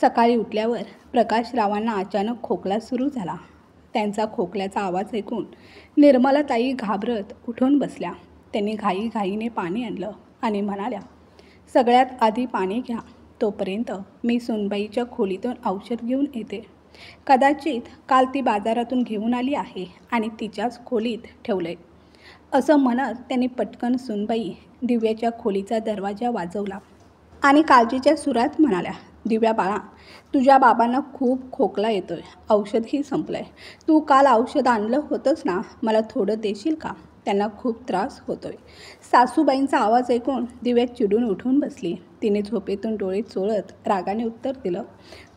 सकाळी उठल्यावर प्रकाशरावांना अचानक खोकला सुरू झाला. त्यांचा खोकल्याचा आवाज ऐकून निर्मलाताई घाबरत उठून बसल्या. त्यांनी घाईघाईने पाणी आणलं आणि म्हणाल्या, सगळ्यात आधी पाणी घ्या, तोपर्यंत मी सुनबाईच्या खोलीतून औषध घेऊन येते. कदाचित काल ती बाजारातून घेऊन आली आहे आणि तिच्याच खोलीत ठेवलंय. असं म्हणत त्यांनी पटकन सुनबाई दिव्याच्या खोलीचा दरवाजा वाजवला आणि काळजीच्या सुरात म्हणाल्या, दिव्या बाळा, तुझ्या बाबांना खूप खोकला येतोय, औषधही संपलंय. तू काल औषध आणलं होतंस ना, मला थोडं देशील का? त्यांना खूप त्रास होतोय. सासूबाईंचा आवाज ऐकून दिव्या चिडून उठून बसली. तिने झोपेतून डोळे चोळत रागाने उत्तर दिलं,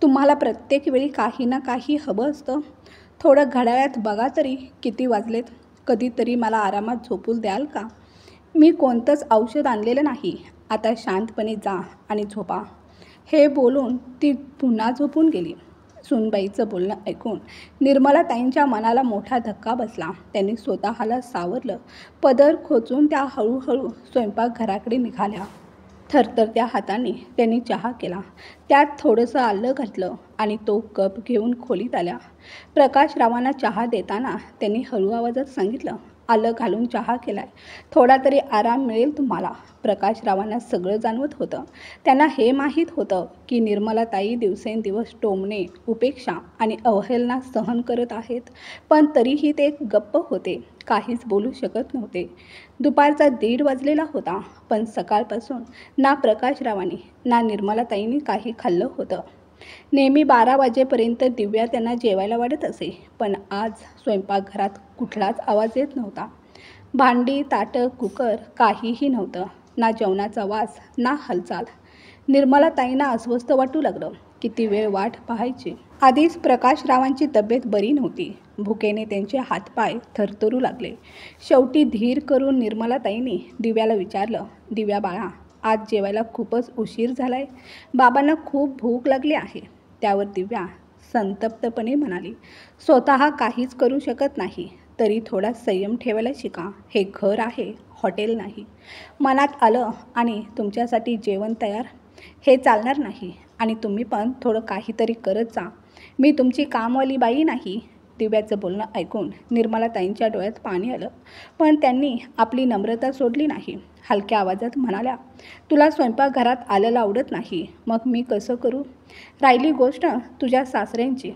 तुम्हाला प्रत्येक वेळी काही ना काही हवं असतं. थोडं घड्याळात बघा तरी किती वाजलेत. कधीतरी मला आरामात झोपू द्याल का? मी कोणतंच औषध आणलेलं नाही. आता शांतपणे जा आणि झोपा. हे बोलून ती पुन्हा झोपून गेली. सुनबाईचं बोलणं ऐकून निर्मलाताईंच्या मनाला मोठा धक्का बसला. त्यांनी स्वतःला सावरलं. पदर खोचून त्या हळूहळू स्वयंपाकघराकडे निघाल्या. थरथरत्या हातांनी त्यांनी चहा केला. त्यात थोडंसं आलं घातलं आणि तो कप घेऊन खोलीत आल्या. प्रकाशरावांना चहा देताना त्यांनी हळू आवाजात सांगितलं, आलं घालून चहा केलाय, थोडा तरी आराम मिळेल तुम्हाला. प्रकाशरावांना सगळं जाणवत होतं. त्यांना हे माहीत होतं की निर्मलाताई दिवसेंदिवस टोमणे, उपेक्षा आणि अवहेलना सहन करत आहेत. पण तरीही ते गप्प होते, काहीच बोलू शकत नव्हते. दुपारचा 1:30 वाजलेला होता, पण सकाळपासून ना प्रकाशरावांनी ना निर्मलाताईंनी काही खाल्लं होतं. नेहमी 12 वाजेपर्यंत दिव्या त्यांना जेवायला वाढत असे, पण आज स्वयंपाकघरात कुठलाच आवाज येत नव्हता. भांडी, ताटं, कुकर काहीही नव्हतं. ना जेवणाचा वास ना हालचाल. निर्मलाताईंना अस्वस्थ वाटू लागलं. किती वेळ वाट पाहायची. आधीच प्रकाशरावांची तब्येत बरी नव्हती. भुकेने त्यांचे हातपाय थरथरू लागले. शेवटी धीर करून निर्मलाताईंनी दिव्याला विचारलं, दिव्या बाळा, आज जेवायला खूपच उशीर झालाय. बाबांना खूप भूक लागली आहे. त्यावर दिव्या संतप्तपणे म्हणाली, स्वतः काहीच करू शकत नाही तरी थोडा संयम ठेवायला शिका. हे घर आहे, हॉटेल नाही. मनात आलं आणि तुमच्यासाठी जेवण तयार, हे चालणार नाही. आणि तुम्ही पण थोडं काहीतरी करत जा. मी तुमची कामवाली बाई नाही. दिव्याचं बोलणं ऐकून निर्मलाताईंच्या डोळ्यात पाणी आलं, पण त्यांनी आपली नम्रता सोडली नाही. हलक्या आवाजात म्हणाल्या, तुला स्वयंपाकघरात आलेलं आवडत नाही, मग मी कसं करू? राहिली गोष्ट तुझ्या सासऱ्यांची,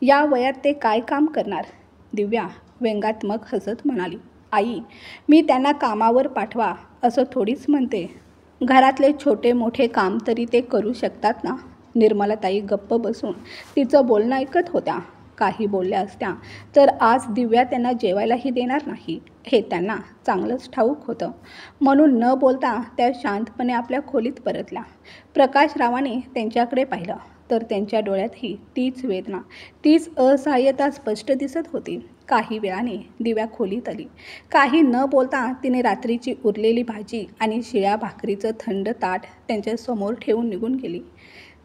या वयात ते काय काम करणार? दिव्या व्यंगात्मक हसत म्हणाली, आई, मी त्यांना कामावर पाठवा असं थोडीच म्हणते. घरातले छोटे मोठे काम तरी ते करू शकतात ना. निर्मलाताई गप्प बसून तिचं बोलणं ऐकत होत्या. काही बोलल्या असत्या तर आज दिव्या त्यांना जेवायलाही देणार नाही, हे त्यांना चांगलंच ठाऊक होतं. म्हणून न बोलता त्या शांतपणे आपल्या खोलीत परतल्या. प्रकाशरावांनी त्यांच्याकडे पाहिलं तर त्यांच्या डोळ्यातही तीच वेदना, तीच असहाय्यता स्पष्ट दिसत होती. काही वेळाने दिव्या खोलीत आली. काही न बोलता तिने रात्रीची उरलेली भाजी आणि शिळ्या भाकरीचं थंड ताट त्यांच्यासमोर ठेवून निघून गेली.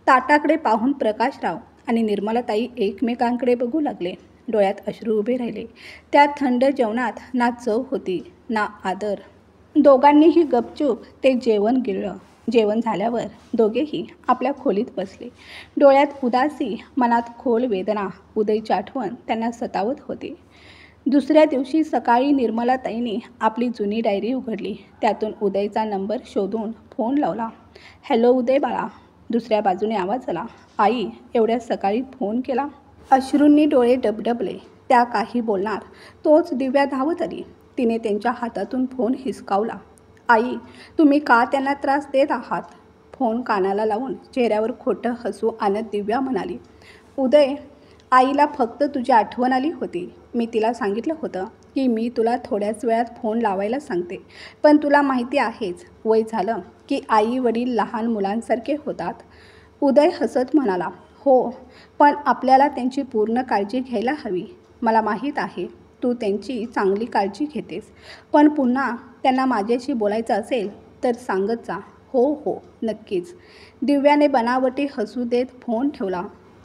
ताटाकडे पाहून प्रकाशराव आणि निर्मलाताई एकमेकांकडे बघू लागले. डोळ्यात अश्रू उभे राहिले. त्या थंड जेवणात ना चव होती ना आदर. दोघांनीही गपचूप ते जेवण गिळलं. जेवण झाल्यावर दोघेही आपल्या खोलीत बसले. डोळ्यात उदासी, मनात खोल वेदना. उदयची आठवण त्यांना सतावत होती. दुसऱ्या दिवशी सकाळी निर्मलाताईंनी आपली जुनी डायरी उघडली. त्यातून उदयचा नंबर शोधून फोन लावला. हॅलो उदय बाळा. दुसऱ्या बाजूने आवाज आला, आई, एवढ्या सकाळी फोन केला? अश्रूंनी डोळे डबडबले. त्या काही बोलणार तोच दिव्या धावत आली. तिने त्यांच्या हातातून फोन हिसकावला. आई, तुम्ही का त्यांना त्रास देत आहात? फोन कानाला लावून चेहऱ्यावर खोटं हसू आणत दिव्या म्हणाली, उदय, आईला फक्त तुझी आठवण आली होती. मी तिला सांगितलं होतं की मी तुला थोड्याच वेळात फोन लावायला सांगते, पण तुला माहिती आहेच, वय झालं की आई वडील लहान मुलांसारखे होतात. उदय हसत म्हणाला, हो, पण आपल्याला त्यांची पूर्ण काळजी घ्यायला हवी. मला माहीत आहे तू त्यांची चांगली काळजी घेतेस, पण पुन्हा त्यांना माझ्याशी बोलायचं असेल तर सांगत जा. हो हो, नक्कीच. दिव्याने बनावटी हसू देत फोन ठेवला.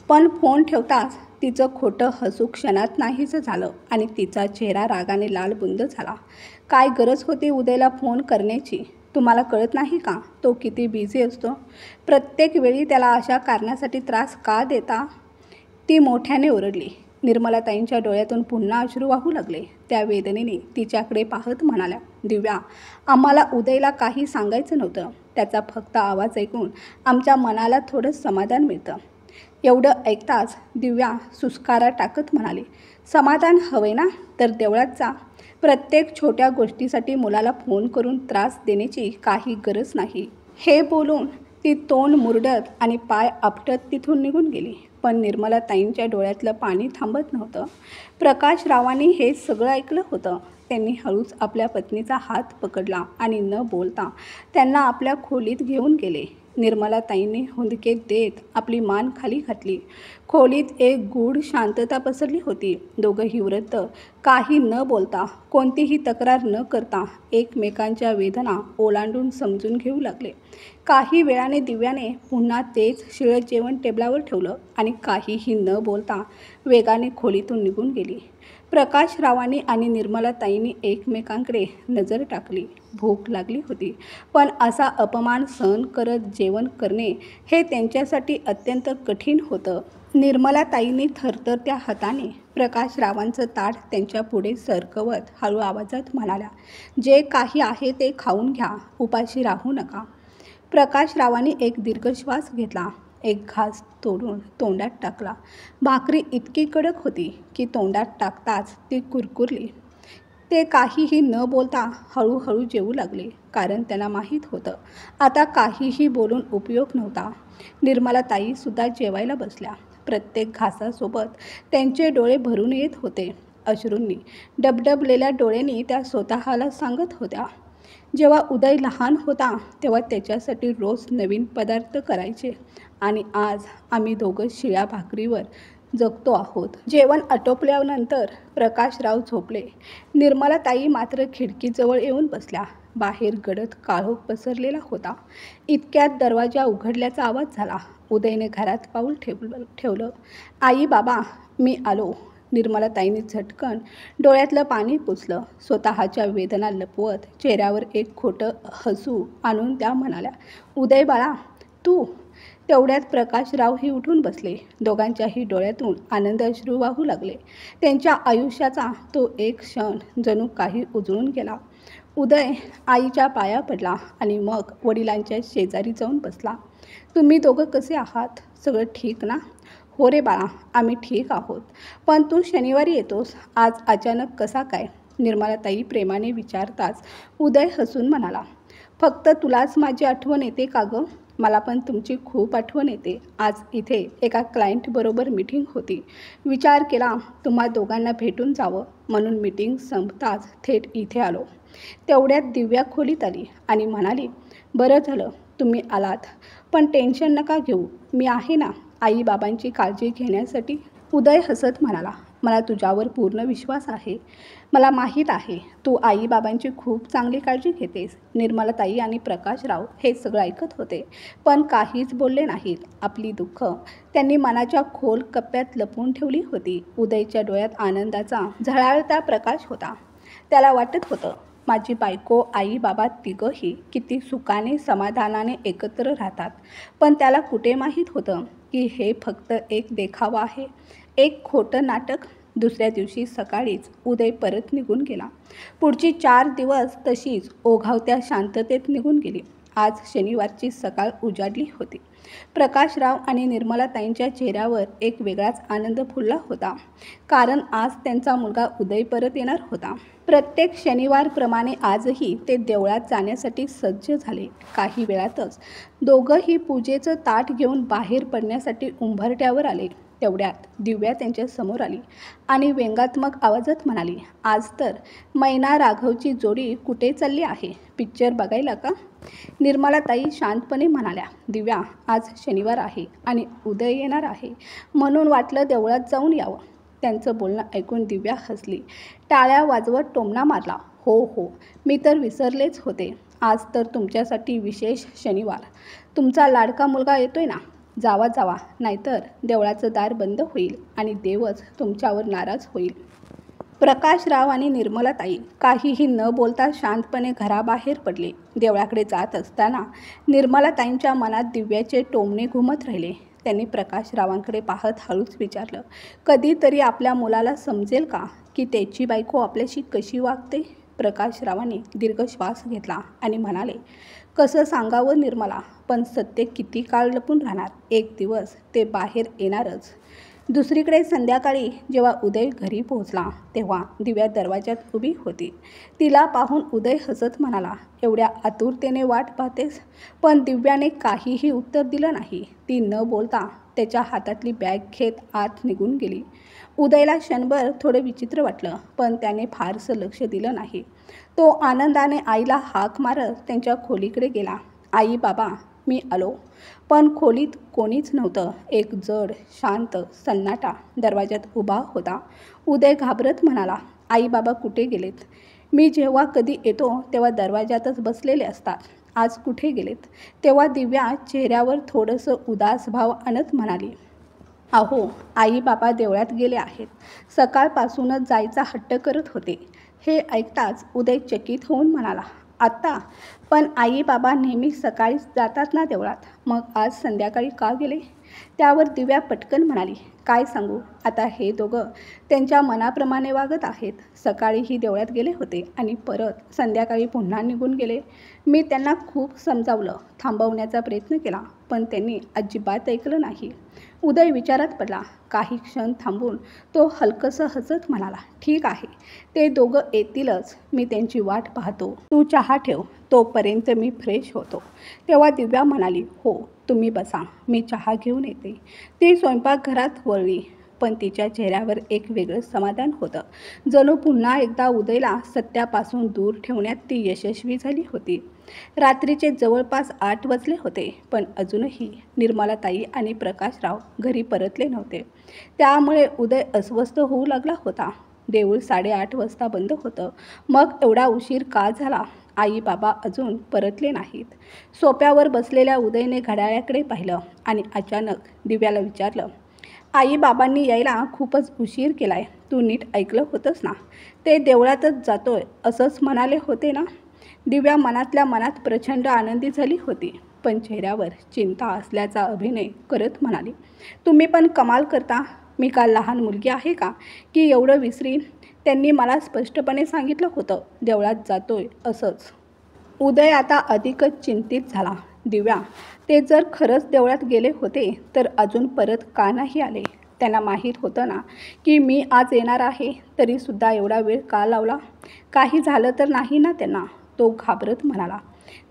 पण फोन ठेवताच तिचं खोटं हसू क्षणात नाहीसं झालं आणि तिचा चेहरा रागाने लालबुंद झाला. काय गरज होती उदयला फोन करण्याची? तुम्हाला कळत नाही का तो किती बिझी असतो? प्रत्येक वेळी त्याला अशा कारणासाठी त्रास का देता? ती मोठ्याने ओरडली. निर्मलाताईंच्या डोळ्यातून पुन्हा अश्रू वाहू लागले. त्या वेदनेने तिच्याकडे पाहत म्हणाल्या, दिव्या, आम्हाला उदयला काही सांगायचं नव्हतं. त्याचा फक्त आवाज ऐकून आमच्या मनाला थोडं समाधान मिळतं. एवढं ऐकताच दिव्या सुस्कारा टाकत म्हणाली, समाधान हवे ना तर देवळात जा. प्रत्येक छोट्या गोष्टीसाठी मुलाला फोन करून त्रास देण्याची काही गरज नाही. हे बोलून ती तोंड मुरडत आणि पाय आपटत तिथून निघून गेली. पण निर्मलाताईंच्या डोळ्यातलं पाणी थांबत नव्हतं. प्रकाशरावांनी हे सगळं ऐकलं होतं. त्यांनी हळूच आपल्या पत्नीचा हात पकडला आणि न बोलता त्यांना आपल्या खोलीत घेऊन गेले. निर्मलाताईंनी हुंदके देत आपली मान खाली घातली. खोलीत एक गूढ शांतता पसरली होती. दोघंही वृद्ध काही न बोलता, कोणतीही तक्रार न करता एकमेकांच्या वेदना ओलांडून समजून घेऊ लागले. काही वेळाने दिव्याने पुन्हा तेच शिळं जेवण टेबलावर ठेवलं आणि काहीही न बोलता वेगाने खोलीतून निघून गेली. प्रकाशरावांनी आणि निर्मलाताईंनी एकमेकांकडे नजर टाकली. भूक लागली होती, पण असा अपमान सहन करत जेवण करणे हे त्यांच्यासाठी अत्यंत कठीण होतं. निर्मलाताईंनी थरथरत्या हाताने प्रकाशरावांचं ताट त्यांच्या पुढे सरकवत हळू आवाजात म्हणाल्या, जे काही आहे ते खाऊन घ्या, उपाशी राहू नका. प्रकाशरावांनी एक दीर्घ श्वास घेतला. एक घास तोडून तोंडात टाकला. भाकरी इतकी कडक होती की तोंडात टाकताच ती कुरकुरली. ते काहीही न बोलता हळूहळू जेवू लागले, कारण त्यांना माहीत होतं आता काहीही बोलून उपयोग नव्हता. निर्मलाताईसुद्धा जेवायला बसल्या. प्रत्येक घासासोबत त्यांचे डोळे भरून येत होते. अश्रूंनी डबडबलेल्या डोळ्यांनी त्या स्वतःला सांगत होत्या, जेव्हा उदय लहान होता तेव्हा त्याच्यासाठी रोज नवीन पदार्थ करायचे आणि आज आम्ही दोघं शिळ्या भाकरीवर जगतो आहोत. जेवण आटोपल्यानंतर प्रकाशराव झोपले. निर्मलाताई मात्र खिडकीजवळ येऊन बसल्या. बाहेर गडद काळोख पसरलेला होता. इतक्यात दरवाजा उघडल्याचा आवाज झाला. उदयने घरात पाऊल ठेवलं. आई बाबा, मी आलो. निर्मलाताईंनी झटकन डोळ्यातलं पाणी पुसलं. स्वतःच्या वेदना लपवत चेहऱ्यावर एक खोटं हसू आणून त्या म्हणाल्या, उदय बाळा, तू. तेवढ्यात प्रकाशरावही उठून बसले. दोघांच्याही डोळ्यातून आनंद अश्रू वाहू लागले. त्यांच्या आयुष्याचा तो एक क्षण जणू काही उजळून गेला. उदय आईच्या पाया पडला आणि मग वडिलांच्या शेजारी जाऊन बसला. तुम्ही दोघं कसे आहात? सगळं ठीक ना? हो रे बाळा, आम्ही ठीक आहोत. पण तू शनिवारी येतोस, आज अचानक कसा काय? निर्मलाताई प्रेमाने विचारताच उदय हसून म्हणाला, फक्त तुलाच माझी आठवण येते का गं? मला पण तुमची खूप आठवण येते. आज इथे एका क्लायंटबरोबर मीटिंग होती. विचार केला तुम्हा दोघांना भेटून जावं म्हणून मीटिंग संपताच थेट इथे आलो. तेवढ्यात दिव्या खोलीत आली आणि म्हणाली, बरं झालं तुम्ही आलात, पण टेन्शन नका घेऊ, मी आहे ना आई बाबांची काळजी घेण्यासाठी. उदय हसत म्हणाला, मला तुझ्यावर पूर्ण विश्वास आहे. मला माहीत आहे तू आई बाबांची खूप चांगली काळजी घेतेस. निर्मलाताई आणि प्रकाशराव हे सगळं ऐकत होते, पण काहीच बोलले नाहीत. आपली दुःख त्यांनी मनाच्या खोल कप्प्यात लपवून ठेवली होती. उदयच्या डोळ्यात आनंदाचा झळाळता प्रकाश होता. त्याला वाटत होतं, माझी बायको, आई बाबा तिघंही किती सुखाने समाधानाने एकत्र राहतात. पण त्याला कुठे माहीत होतं की हे फक्त एक देखावा आहे, एक खोटं नाटक. दुसऱ्या दिवशी सकाळीच उदय परत निघून गेला. पुढची 4 दिवस तशीच ओघावत्या शांततेत निघून गेली. आज शनिवारची सकाळ उजाडली होती. प्रकाशराव आणि निर्मलाताईंच्या चेहऱ्यावर एक वेगळाच आनंद फुलला होता, कारण आज त्यांचा मुलगा उदय परत येणार होता. प्रत्येक शनिवारप्रमाणे आजही ते देवळात जाण्यासाठी सज्ज झाले. काही वेळातच दोघंही पूजेचं ताट घेऊन बाहेर पडण्यासाठी उंबरठ्यावर आले. तेवढ्यात दिव्या त्यांच्या समोर आली आणि व्यंगात्मक आवाजात म्हणाली, आज तर मैना राघवची जोडी कुठे चालली आहे? पिक्चर बघायला का? निर्मलाताई शांतपणे म्हणाल्या, दिव्या, आज शनिवार आहे आणि उदय येणार आहे म्हणून वाटलं देवळात जाऊन यावं. त्यांचं बोलणं ऐकून दिव्या हसली. टाळ्या वाजवत टोमणा मारला, हो हो, मी तर विसरलेच होते. आज तर तुमच्यासाठी विशेष शनिवार. तुमचा लाडका मुलगा येतोय ना? जावा जावा, नाहीतर देवळाचं दार बंद होईल आणि देवच तुमच्यावर नाराज होईल. प्रकाशराव आणि निर्मलाताई काहीही न बोलता शांतपणे घराबाहेर पडले. देवळाकडे जात असताना निर्मलाताईंच्या मनात दिव्याचे टोमणे घुमत राहिले. त्यांनी प्रकाशरावांकडे पाहत हळूच विचारलं, कधीतरी आपल्या मुलाला समजेल का की त्याची बायको आपल्याशी कशी वागते? प्रकाशरावांनी दीर्घ श्वास घेतला आणि म्हणाले, कसं सांगावं निर्मला, पण सत्य किती काळ लपून राहणार? एक दिवस ते बाहेर येणारच. दुसरीकडे संध्याकाळी जेव्हा उदय घरी पोहोचला तेव्हा दिव्या दरवाजात उभी होती. तिला पाहून उदय हसत म्हणाला, एवढ्या आतुरतेने वाट पाहतेस? पण दिव्याने काहीही उत्तर दिलं नाही. ती न बोलता त्याच्या हातातली बॅग घेत आत निघून गेली. उदयला क्षणभर थोडं विचित्र वाटलं, पण त्याने फारसं लक्ष दिलं नाही. तो आनंदाने आईला हाक मारत त्यांच्या खोलीकडे गेला. आई बाबा, मी आलो. पण खोलीत कोणीच नव्हतं. एक जड शांत सन्नाटा दरवाजात उभा होता. उदय घाबरत म्हणाला, आई बाबा कुठे गेलेत? मी जेव्हा कधी येतो तेव्हा दरवाजातच बसलेले असतात. आज कुठे गेलेत? तेव्हा दिव्या चेहऱ्यावर थोडंसं उदास भाव आणत म्हणाली, अहो, आई बाबा देवळात गेले आहेत. सकाळपासूनच जायचा हट्ट करत होते. हे ऐकताच उदय चकित होऊन म्हणाला, आत्ता? पण आई बाबा नेहमी सकाळीच जातात ना देवळात, मग आज संध्याकाळी का गेले? त्यावर दिव्या पटकन म्हणाली, काय सांगू आता, हे दोघं त्यांच्या मनाप्रमाणे वागत आहेत. सकाळीही देवळात गेले होते आणि परत संध्याकाळी पुन्हा निघून गेले. मी त्यांना खूप समजावलं, थांबवण्याचा प्रयत्न केला, पण त्यांनी अजिबात ऐकलं नाही. उदय विचारात पडला. काही क्षण थांबून तो हलकंसं हसत म्हणाला, ठीक आहे, ते दोघं येतीलच. मी त्यांची वाट पाहतो. तू चहा ठेव, तोपर्यंत मी फ्रेश होतो. तेव्हा दिव्या म्हणाली, हो तुम्ही बसा, मी चहा घेऊन येते. ती स्वयंपाकघरात वळली, पण तिच्या चेहऱ्यावर एक वेगळं समाधान होतं. जणू पुन्हा एकदा उदयला सत्यापासून दूर ठेवण्यात ती यशस्वी झाली होती. रात्रीचे जवळपास 8 वाजले होते, पण अजूनही निर्मलाताई आणि प्रकाशराव घरी परतले नव्हते. त्यामुळे उदय अस्वस्थ होऊ लागला होता. देऊळ 8:30 वाजता बंद होतं. मग एवढा उशीर का झाला? आई बाबा अजून परतले नाहीत. सोप्यावर बसलेल्या उदयने घड्याळाकडे पाहिलं आणि अचानक दिव्याला विचारलं, आई बाबांनी यायला खूपच उशीर केलाय. तू नीट ऐकलं होतंस ना? ते देवळातच जातोय असंच म्हणाले होते ना? दिव्या मनातल्या मनात प्रचंड आनंदी झाली होती, पण चेहऱ्यावर चिंता असल्याचा अभिनय करत म्हणाली, तुम्ही पण कमाल करता. मी का लहान मुलगी आहे का की एवढं विसरीन? त्यांनी मला स्पष्टपणे सांगितलं होतं देवळात जातोय असंच. उदय आता अधिकच चिंतित झाला. दिव्या, ते जर खरंच देवळात गेले होते तर अजून परत का नाही आले? त्यांना माहीत होतं ना की मी आज येणार आहे, तरीसुद्धा एवढा वेळ का लावला? काही झालं तर नाही ना त्यांना? तो घाबरत म्हणाला.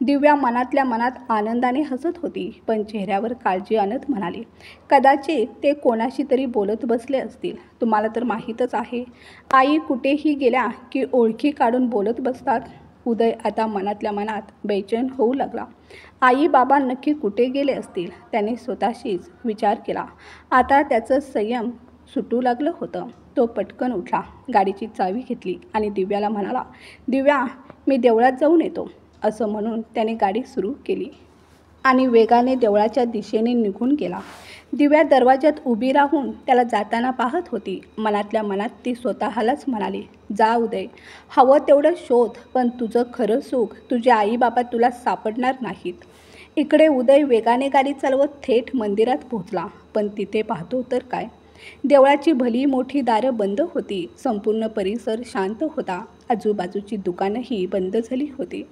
दिव्या मनातल्या मनात आनंदाने हसत होती, पण चेहऱ्यावर काळजी आणत म्हणाली, कदाचित ते कोणाशी तरी बोलत बसले असतील. तुम्हाला तर माहीतच आहे, आई कुठेही गेल्या की ओळखी काढून बोलत बसतात. उदय आता मनातल्या मनात बेचैन होऊ लागला. आई बाबा नक्की कुठे गेले असतील? त्याने स्वतःशीच विचार केला. आता त्याचं संयम सुटू लागलं होतं. तो पटकन उठला, गाडीची चावी घेतली आणि दिव्याला म्हणाला, दिव्या, मी देवळात जाऊन येतो. असं म्हणून त्याने गाडी सुरू केली आणि वेगाने देवळाच्या दिशेने निघून गेला. दिव्या दरवाजात उभी राहून त्याला जाताना पाहत होती. मनातल्या मनात ती स्वतःलाच म्हणाली, जा उदय, हवं तेवढं शोध, पण तुझं खरं सुख तुझे आई बाबा तुला सापडणार नाहीत. इकडे उदय वेगाने गाडी चालवत थेट मंदिरात पोहोचला, पण तिथे पाहतो तर काय, देवळाची भली मोठी दारं बंद होती. संपूर्ण परिसर शांत होता. आजूबाजूची दुकानंही बंद झाली होती.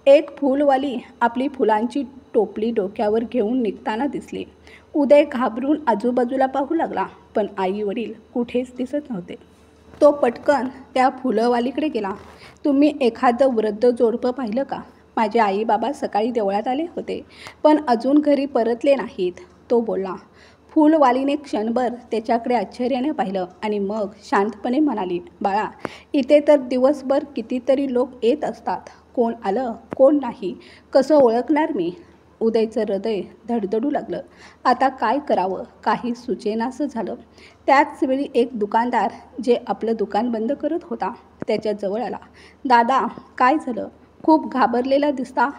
एक फुलवाली आपली फुलांची टोपली डोक्यावर घेऊन निघताना दिसली. उदय घाबरून आजूबाजूला पाहू लागला, पण आई वडील कुठेच दिसत नव्हते. तो पटकन त्या फुलवालीकडे गेला. तुम्ही एखादं वृद्ध जोडपं पाहिलं का? माझे आई बाबा सकाळी देवळात आले होते, पण अजून घरी परतले नाहीत, तो बोलला. फुलवालीने क्षणभर त्याच्याकडे आश्चर्याने पाहिलं आणि मग शांतपणे म्हणाली, बाळा, इथे तर दिवसभर कितीतरी लोक येत असतात. कोण आलं कोण नाही कसं ओळखणार मी? उदयचं हृदय धडधडू लागलं. आता काय करावं काही सुचेनासं झालं. त्याच वेळी एक दुकानदार जे आपलं दुकान बंद करत होता त्याच्याजवळ आला. दादा, काय झालं? खूप घाबरलेला दिसता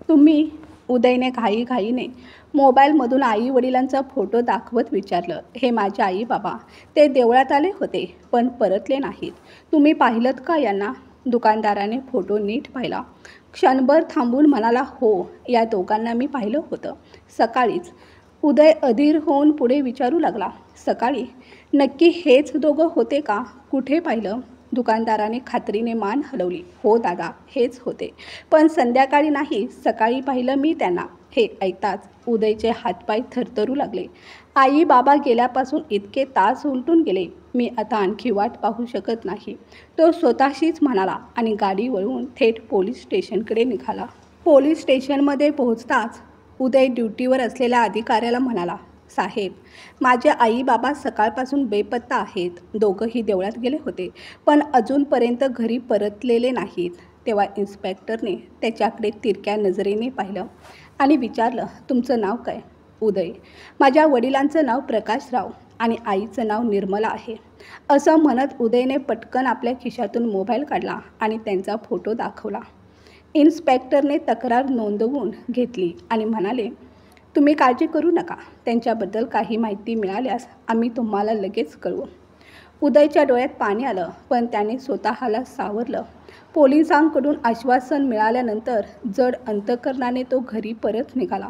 तुम्ही. उदयने घाईघाईने मोबाईलमधून आई वडिलांचा फोटो दाखवत विचारलं, हे माझे आई बाबा. ते देवळात आले होते पण परतले नाहीत. तुम्ही पाहिलंत का यांना? दुकानदाराने फोटो नीट पाहिला. क्षणभर थांबून म्हणाला, हो, या दोघांना मी पाहिलं होतं सकाळीच. उदय अधीर होऊन पुढे विचारू लागला, सकाळी? नक्की हेच दोघं होते का? कुठे पाहिलं? दुकानदाराने खात्रीने मान हलवली. हो दादा, हेच होते. पण संध्याकाळी नाही, सकाळी पाहिलं मी त्यांना. हे ऐकताच उदयचे हातपाय थरथरू लागले. आई बाबा गेल्यापासून इतके तास उलटून गेले. मी आता आणखी वाट पाहू शकत नाही, तो स्वतःशीच म्हणाला आणि गाडी वळवून थेट पोलीस स्टेशनकडे निघाला. पोलीस स्टेशनमध्ये पोहोचताच उदय ड्युटीवर असलेल्या अधिकाऱ्याला म्हणाला, साहेब, माझे आई बाबा सकाळपासून बेपत्ता आहेत. दोघंही देवळात गेले होते पण अजूनपर्यंत घरी परतलेले नाहीत. तेव्हा इन्स्पेक्टरने त्याच्याकडे तिरक्या नजरेने पाहिलं आणि विचारलं, तुमचं नाव काय? उदय. माझ्या वडिलांचं नाव प्रकाशराव आणि आईचं नाव निर्मला आहे. असं म्हणत उदयने पटकन आपल्या खिशातून मोबाईल काढला आणि त्यांचा फोटो दाखवला. इन्स्पेक्टरने तक्रार नोंदवून घेतली आणि म्हणाले, तुम्ही काळजी करू नका. त्यांच्याबद्दल काही माहिती मिळाल्यास आम्ही तुम्हाला लगेच कळवू. उदयच्या डोळ्यात पाणी आलं पण त्याने स्वतःला सावरलं. पोलिसांकडून आश्वासन मिळाल्यानंतर जड अंतकरणाने तो घरी परत निघाला.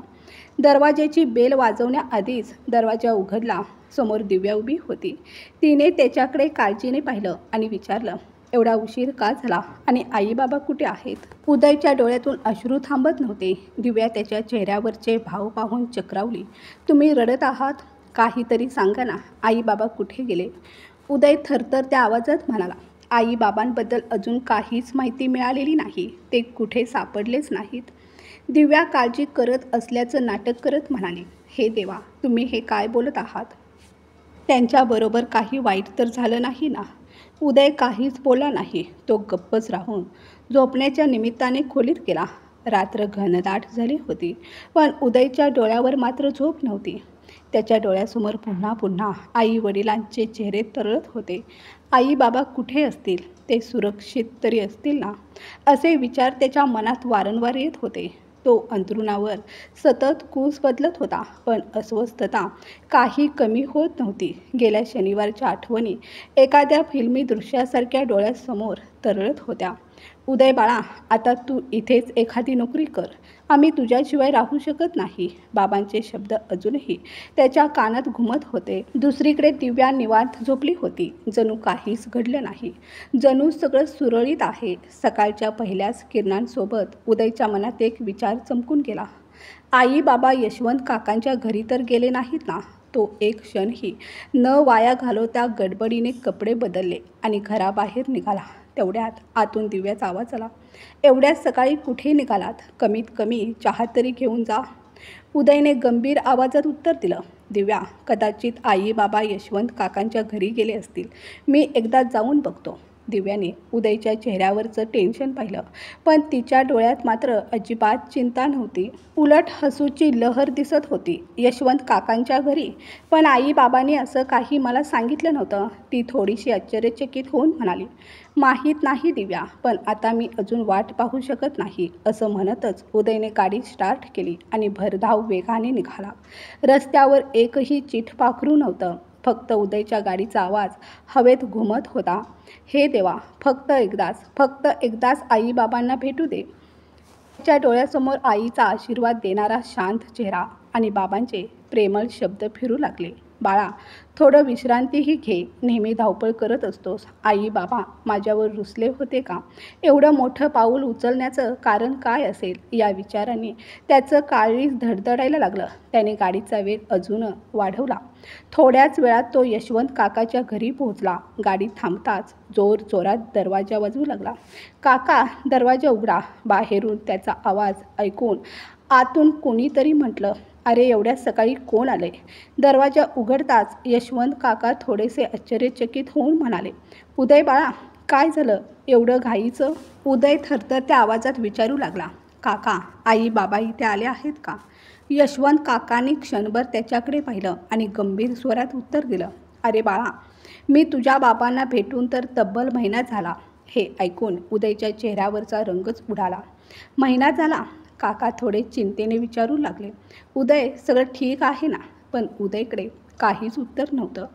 दरवाजाची बेल वाजवण्याआधीच दरवाजा उघडला. समोर दिव्या उभी होती. तिने त्याच्याकडे काळजीने पाहिलं आणि विचारलं, एवढा उशीर का झाला आणि आई बाबा कुठे आहेत? उदयच्या डोळ्यातून अश्रू थांबत नव्हते. दिव्या त्याच्या चेहऱ्यावरचे भाव पाहून चक्रावली. तुम्ही रडत आहात? काहीतरी सांगा ना, आई बाबा कुठे गेले? उदय थरथरत्या आवाजात म्हणाला, आई बाबांबद्दल अजून काहीच माहिती मिळालेली नाही. ते कुठे सापडलेच नाहीत. दिव्या काळजी करत असल्याचं नाटक करत म्हणाली, हे देवा, तुम्ही हे काय बोलत आहात? त्यांच्याबरोबर काही वाईट तर झालं नाही ना? उदय काहीच बोलला नाही. तो गप्पच राहून झोपण्याच्या निमित्ताने खोलीत गेला. रात्र घनदाट झाली होती पण उदयच्या डोळ्यावर मात्र झोप नव्हती. त्याच्या डोळ्यासमोर पुन्हा पुन्हा आई वडिलांचे चेहरे तरळत होते. आई बाबा कुठे असतील? ते सुरक्षित तरी असतील ना? असे विचार त्याच्या मनात वारंवार येत होते. तो अंथरुणावर सतत कूस बदलत होता पण अस्वस्थता काही कमी होत नव्हती. गेल्या शनिवारच्या आठवणी एखाद्या फिल्मी दृश्यासारख्या डोळ्यासमोर तरळत होत्या. उदय बाळा, आता तू इथेच एखादी नोकरी कर. आम्ही तुझ्याशिवाय राहू शकत नाही. बाबांचे शब्द अजूनही त्याच्या कानात घुमत होते. दुसरीकडे दिव्या निवांत झोपली होती. जणू काहीच घडलं नाही. जणू सगळं सुरळीत आहे. सकाळच्या पहिल्याच किरणांसोबत उदयच्या मनात एक विचार चमकून गेला. आई बाबा यशवंत काकांच्या घरी तर गेले नाहीत ना? तो एक क्षणही न वाया घालवता गडबडीने कपडे बदलले आणि घराबाहेर निघाला. तेवढ्यात आतून दिव्याचा आवाज आला, एवढ्याच सकाळी कुठे निघालात? कमीत कमी चहा तरी घेऊन जा. उदयने गंभीर आवाजात उत्तर दिलं, दिव्या, कदाचित आई बाबा यशवंत काकांच्या घरी गेले असतील. मी एकदा जाऊन बघतो. दिव्याने उदयच्या चेहऱ्यावरचं टेन्शन पाहिलं पण तिच्या डोळ्यात मात्र अजिबात चिंता नव्हती. उलट हसूची लहर दिसत होती. यशवंत काकांच्या घरी? पण आई बाबांनी असं काही मला सांगितलं नव्हतं. ती थोडीशी आश्चर्यचकित होऊन म्हणाली, माहीत नाही दिव्या, पण आता मी अजून वाट पाहू शकत नाही. असं म्हणतच उदयने गाडी स्टार्ट केली आणि भरधाव वेगाने निघाला. रस्त्यावर एकही चिठपाखरू नव्हतं. फक्त उदयच्या गाडीचा आवाज हवेत घुमत होता. हे देवा, फक्त एकदाच आई बाबांना भेटू दे. त्याच्या डोळ्यासमोर आईचा आशीर्वाद देणारा शांत चेहरा आणि बाबांचे प्रेमळ शब्द फिरू लागले, बाळा, थोडं विश्रांतीही घे. नेहमी धावपळ करत असतोस. आई बाबा माझ्यावर रुसले होते का? एवढं मोठं पाऊल उचलण्याचं कारण काय असेल? या विचाराने त्याचं काळीज धडधडायला लागलं. त्याने गाडीचा वेग अजून वाढवला. थोड्याच वेळात तो यशवंत काकाच्या घरी पोहोचला. गाडी थांबताच जोरात दरवाजा वाजवू लागला. काका, दरवाजा उघडा. बाहेरून त्याचा आवाज ऐकून आतून कोणीतरी म्हटलं, अरे, एवढ्या सकाळी कोण आले? दरवाजा उघडताच यशवंत काका थोडेसे आश्चर्यचकित होऊन म्हणाले, उदय बाळा, काय झालं एवढं घाईचं? उदय थरथरत्या आवाजात विचारू लागला, काका, आई बाबा इथे आले आहेत का? यशवंत काकांनी क्षणभर त्याच्याकडे पाहिलं आणि गंभीर स्वरात उत्तर दिलं, अरे बाळा, मी तुझ्या बाबांना भेटून तर तब्बल महिना झाला. हे ऐकून उदयच्या चेहऱ्यावरचा रंगच उडाला. महिना झाला? काका थोडे चिंतेने विचारू लागले, उदय सगळं ठीक आहे ना? पण उदयकडे काहीच उत्तर नव्हतं.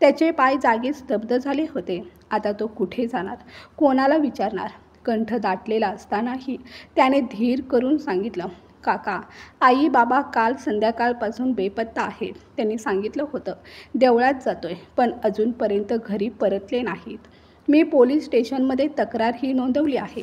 त्याचे पाय जागीच स्तब्ध झाले होते. आता तो कुठे जाणार, कोणाला विचारणार? कंठ दाटलेला असतानाही त्याने धीर करून सांगितलं, काका, आई बाबा काल संध्याकाळपासून बेपत्ता आहेत. त्यांनी सांगितलं होतं देवळात जातोय, पण अजूनपर्यंत घरी परतले नाहीत. मी पोलीस स्टेशनमध्ये तक्रारही नोंदवली आहे.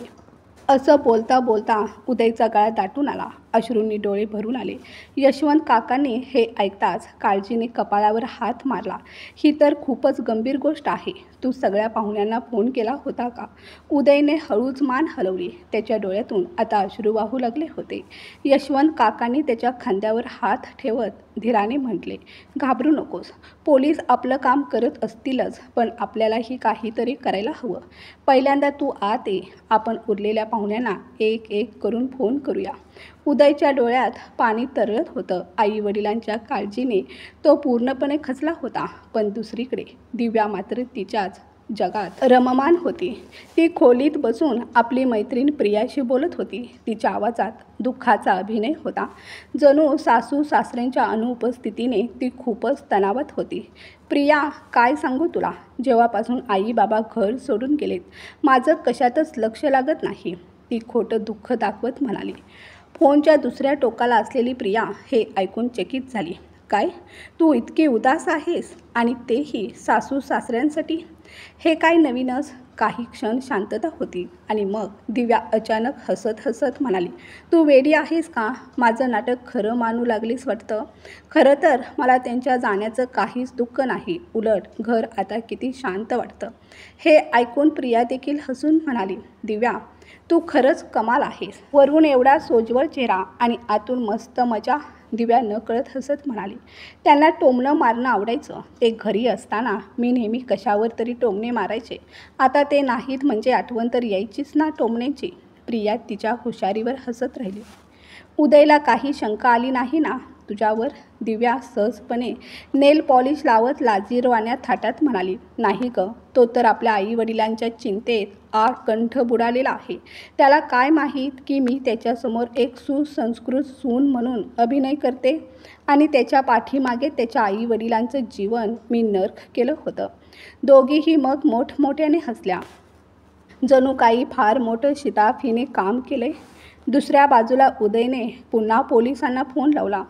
असं बोलता बोलता उदयचा गळा दाटून आला. अश्रूंनी डोळे भरून आले. यशवंत काकांनी हे ऐकताच काळजीने कपाळावर हात मारला. ही तर खूपच गंभीर गोष्ट आहे. तू सगळ्या पाहुण्यांना फोन केला होता का? उदयने हळूच मान हलवली. त्याच्या डोळ्यातून आता अश्रू वाहू लागले होते. यशवंत काकांनी त्याच्या खांद्यावर हात ठेवत धीराने म्हटले, घाबरू नकोस. पोलीस आपलं काम करत असतीलच, पण आपल्यालाही काहीतरी करायला हवं. पहिल्यांदा तू आत ये. आपण उरलेल्या पाहुण्यांना एक एक करून फोन करूया. उदयच्या डोळ्यात पाणी तरळत होतं. आई वडिलांच्या काळजीने तो पूर्णपणे खचला होता. पण दुसरीकडे दिव्या मात्र तिच्याच जगात रममाण होती. ती खोलीत बसून आपली मैत्रीण प्रियाशी बोलत होती. तिच्या आवाजात दुःखाचा अभिनय होता. जणू सासू सासऱ्यांच्या अनुपस्थितीने ती खूपच तणावात होती. प्रिया, काय सांगू तुला? जेव्हापासून आई बाबा घर सोडून गेलेत, माझं कशातच लक्ष लागत नाही, ती खोटं दुःख दाखवत म्हणाली. फोनच्या दुसऱ्या टोकाला असलेली प्रिया हे ऐकून चकित झाली. काय? तू इतकी उदास आहेस? आणि तेही सासू सासऱ्यांसाठी? हे काय नवीनच? काही क्षण शांतता होती आणि मग दिव्या अचानक हसत हसत म्हणाली, तू वेडी आहेस का? माझं नाटक खरं मानू लागलीस वाटतं. खरं तर मला त्यांच्या जाण्याचं काहीच दुःख नाही. उलट घर आता किती शांत वाटतं. हे ऐकून प्रिया देखील हसून म्हणाली, दिव्या, तू खरंच कमाल आहेस. वरून एवढा सोज्वळ चेहरा आणि आतून मस्त मजा. दिव्या न कळत हसत म्हणाली, त्यांना टोमणं मारणं आवडायचं. ते घरी असताना मी नेहमी कशावर तरी टोमणे मारायचे. आता ते नाहीत म्हणजे आठवण तर यायचीच ना टोमण्याची. प्रिया तिच्या हुशारीवर हसत राहिली. उदयला काही शंका आली नाही ना तुझ्यावर? दिव्या सहजपणे नेल पॉलिश लावत लाजिरवाण्या थाटात म्हणाली, नाही ग. तो तर आपल्या आई वडिलांच्या चिंतेत कंठ बुडालेला आहे. त्याला काय माहीत की मी त्याच्यासमोर एक सुसंस्कृत सून म्हणून अभिनय करते आणि त्याच्या पाठीमागे त्याच्या आई वडिलांचं जीवन मी नर्क केलं होतं. दोघीही मग मोठमोठ्याने हसल्या. जणू काही फार मोठं शिताफ हिने काम केलंय. दुसऱ्या बाजूला उदयने पुन्हा पोलिसांना फोन लावला.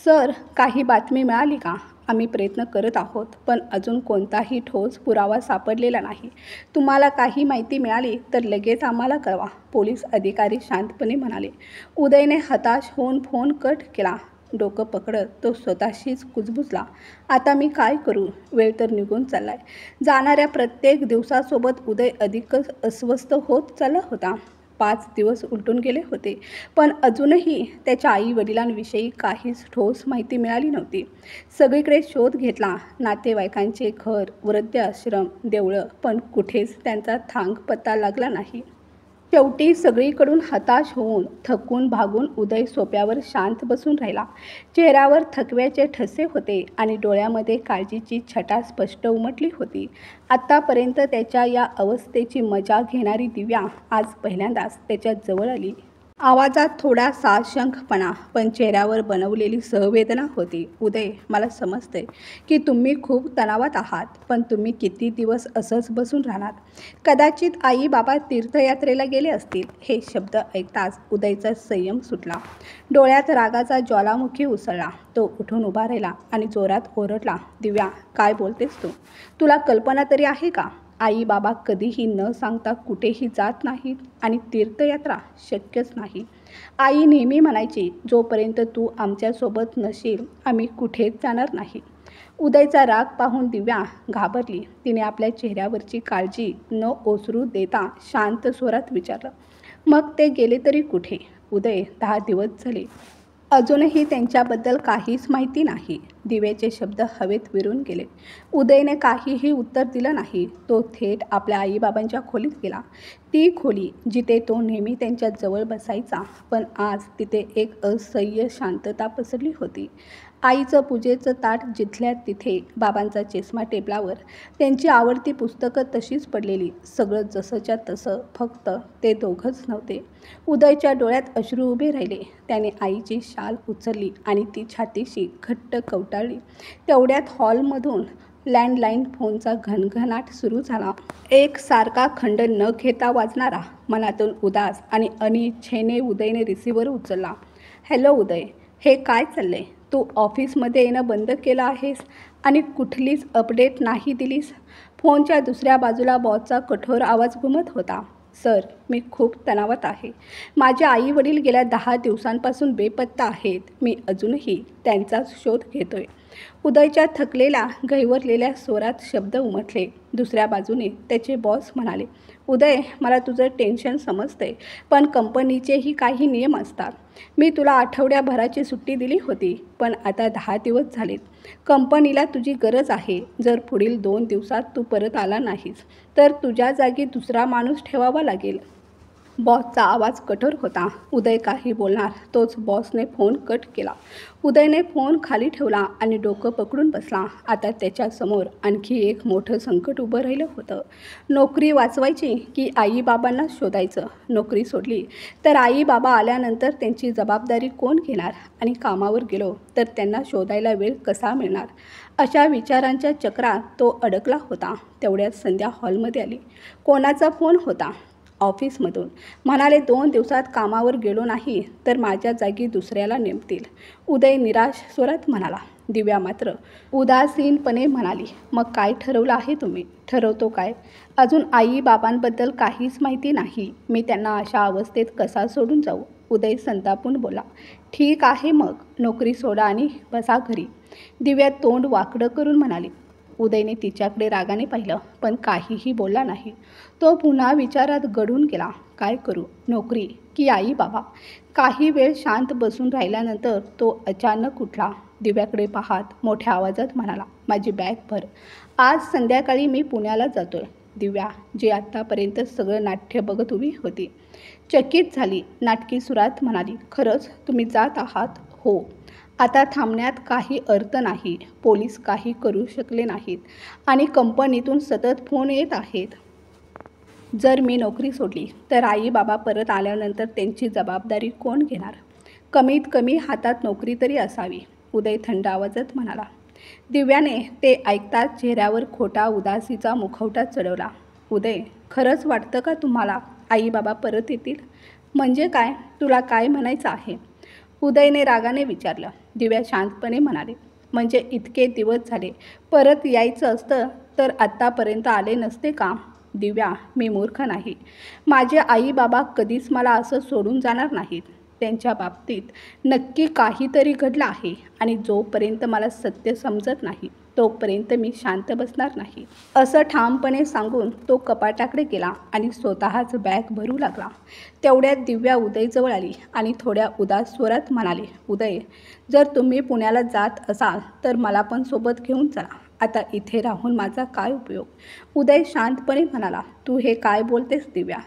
सर, काही बातमी मिळाली का? आम्ही प्रयत्न करत आहोत, पण अजून कोणताही ठोस पुरावा सापडलेला नाही. तुम्हाला काही माहिती मिळाली तर लगेच आम्हाला कळवा, पोलीस अधिकारी शांतपणे म्हणाले. उदयने हताश होऊन फोन कट केला. डोकं पकडत तो स्वतःशीच कुजबुजला. आता मी काय करू? वेळ तर निघून चाललाय. जाणाऱ्या प्रत्येक दिवसासोबत उदय अधिकच अस्वस्थ होत चालला होता. 5 दिवस उलटून गेले होते, पण अजूनही त्याच्या आई वडिलांविषयी काहीच ठोस माहिती मिळाली नव्हती. सगळीकडे शोध घेतला. नातेवाईकांचे घर, वृद्धाश्रम, देवळं, पण कुठेच त्यांचा थांग पत्ता लागला नाही. शेवटी सगळीकडून हताश होऊन थकून भागून उदय सोप्यावर शांत बसून राहिला. चेहऱ्यावर थकव्याचे ठसे होते आणि डोळ्यामध्ये काळजीची छटा स्पष्ट उमटली होती. आत्तापर्यंत त्याच्या या अवस्थेची मजा घेणारी दिव्या आज पहिल्यांदाच त्याच्या जवळ आली. आवाजात थोडा साशंकपणा, पण चेहऱ्यावर बनवलेली सहवेदना होती. उदय, मला समजते की तुम्ही खूप तणावात आहात, पण तुम्ही किती दिवस असंच बसून राहणार? कदाचित आई बाबा तीर्थयात्रेला गेले असतील. हे शब्द ऐकताच उदयचा संयम सुटला. डोळ्यात रागाचा ज्वालामुखी उसळला. तो उठून उभा राहिला आणि जोरात ओरडला, दिव्या, काय बोलतेस तू? तुला कल्पना तरी आहे का? आई बाबा कधीही न सांगता कुठेही जात नाहीत आणि तीर्थयात्रा शक्यच नाही. आई नेहमी म्हणायची, जोपर्यंत तू आमच्यासोबत नशील आम्ही कुठेच जाणार नाही. उदयचा राग पाहून दिव्या घाबरली. तिने आपल्या चेहऱ्यावरची काळजी न ओसरू देता शांत स्वरात विचारलं, मग ते गेले तरी कुठे? उदय, 10 दिवस झाले. अजूनही त्यांच्याबद्दल काहीच माहिती नाही. दिव्याचे शब्द हवेत विरून गेले. उदयने काहीही उत्तर दिलं नाही. तो थेट आपल्या आईबाबांच्या खोलीत गेला. ती खोली जिथे तो नेहमी त्यांच्या जवळ बसायचा, पण आज तिथे एक असह्य शांतता पसरली होती. आईचं पूजेचं ताट जिथल्या तिथे, बाबांचा चष्मा टेबलावर, त्यांची आवडती पुस्तकं तशीच पडलेली, सगळं जसंच्या तसं. फक्त ते दोघंच नव्हते. उदयच्या डोळ्यात अश्रू उभे राहिले. त्याने आईची शाल उचलली आणि ती छातीशी घट्ट कवटाळली. तेवढ्यात हॉलमधून लँडलाईन फोनचा घणघणाट सुरू झाला. एक सारखा खंड न घेता वाजणारा. मनातून उदास आणि अनिच्छेने उदयने रिसिव्हर उचलला. हॅलो उदय, हे काय चाललंय? तू ऑफिसमध्ये येणं बंद केलं आहेस आणि कुठलीच अपडेट नाही दिलीस. फोनच्या दुसऱ्या बाजूला बॉसचा कठोर आवाज घुमत होता. सर, मी खूप तणावात आहे. माझे आई वडील गेल्या 10 दिवसांपासून बेपत्ता आहेत. मी अजूनही त्यांचाच शोध घेतोय. उदयच्या थकलेल्या गहिवरलेल्या स्वरात शब्द उमटले. दुसऱ्या बाजूने त्याचे बॉस म्हणाले, उदय, मला तुझं टेन्शन समजतंय, पण कंपनीचेही काही नियम असतात. मी तुला आठवड्याभराची सुट्टी दिली होती, पण आता 10 दिवस झालेत. कंपनीला तुझी गरज आहे. जर पुढील 2 दिवसात तू परत आला नाहीस तर तुझ्या जागी दुसरा माणूस ठेवावा लागेल. बॉसचा आवाज कठोर होता. उदय काही बोलणार तोच बॉसने फोन कट केला. उदयने फोन खाली ठेवला आणि डोकं पकडून बसला. आता त्याच्यासमोर आणखी एक मोठं संकट उभं राहिलं होतं. नोकरी वाचवायची की आईबाबांना शोधायचं? नोकरी सोडली तर आईबाबा आल्यानंतर त्यांची जबाबदारी कोण घेणार? आणि कामावर गेलो तर त्यांना शोधायला वेळ कसा मिळणार? अशा विचारांच्या चक्रात तो अडकला होता. तेवढ्यात संध्या हॉलमध्ये आली. कोणाचा फोन होता? ऑफिसमधून. म्हणाले, 2 दिवसात कामावर गेलो नाही तर माझ्या जागी दुसऱ्याला नेमतील. उदय निराश स्वरात म्हणाला. दिव्या मात्र उदासीनपणे म्हणाली, मग काय ठरवलं आहे तुम्ही? ठरवतो काय? अजून आई बाबांबद्दल काहीच माहिती नाही. मी त्यांना अशा अवस्थेत कसा सोडून जाऊ? उदय संतापून बोला. ठीक आहे, मग नोकरी सोडा आणि बसा घरी. दिव्या तोंड वाकडं करून म्हणाली. उदयने तिच्याकडे रागाने पाहिलं, पण काहीही बोलला नाही. तो पुन्हा विचारात गढून गेला. काय करू? नोकरी की आई बाबा? काही वेळ शांत बसून राहिल्यानंतर तो अचानक उठला. दिव्याकडे पाहत मोठ्या आवाजात म्हणाला, माझी बॅग भर. आज संध्याकाळी मी पुण्याला जातोय. दिव्या, जी आत्तापर्यंत सगळं नाट्य बघत उभी होती, चकित झाली. नाटकी सुरात म्हणाली, खरंच तुम्ही जात आहात? हो. आता थांबण्यात काही अर्थ नाही. पोलीस काही करू शकले नाहीत आणि कंपनीतून सतत फोन येत आहेत. जर मी नोकरी सोडली तर आई बाबा परत आल्यानंतर त्यांची जबाबदारी कोण घेणार? कमीत कमी हातात नोकरी तरी असावी. उदय थंड आवाजात म्हणाला. दिव्याने ते ऐकताच चेहऱ्यावर खोटा उदासीचा मुखवटा चढवला. उदय, खरंच वाटतं का तुम्हाला आई बाबा परत येतील? म्हणजे काय? तुला काय म्हणायचं आहे? उदयने रागाने विचारलं. दिव्या शांतपणे म्हणाले, म्हणजे इतके दिवस झाले. परत यायचं असतं तर आत्तापर्यंत आले नसते का? दिव्या, मी मूर्ख नाही. माझे आई बाबा कधीच मला असं सोडून जाणार नाहीत. त्यांच्या बाबतीत नक्की काहीतरी घडलं आहे आणि जोपर्यंत मला सत्य समजत नाही तोपर्यंत मी शांत बसणार नाही. असं ठामपणे सांगून तो कपाटाकडे गेला आणि स्वतःच बॅग भरू लागला. तेवढ्यात दिव्या उदयजवळ आली आणि थोड्या उदास स्वरात म्हणाले, उदय, जर तुम्ही पुण्याला जात असाल तर मला पण सोबत घेऊन चला. आता इथे राहून माझा काय उपयोग? उदय शांतपणे म्हणाला, तू हे काय बोलतेस दिव्या?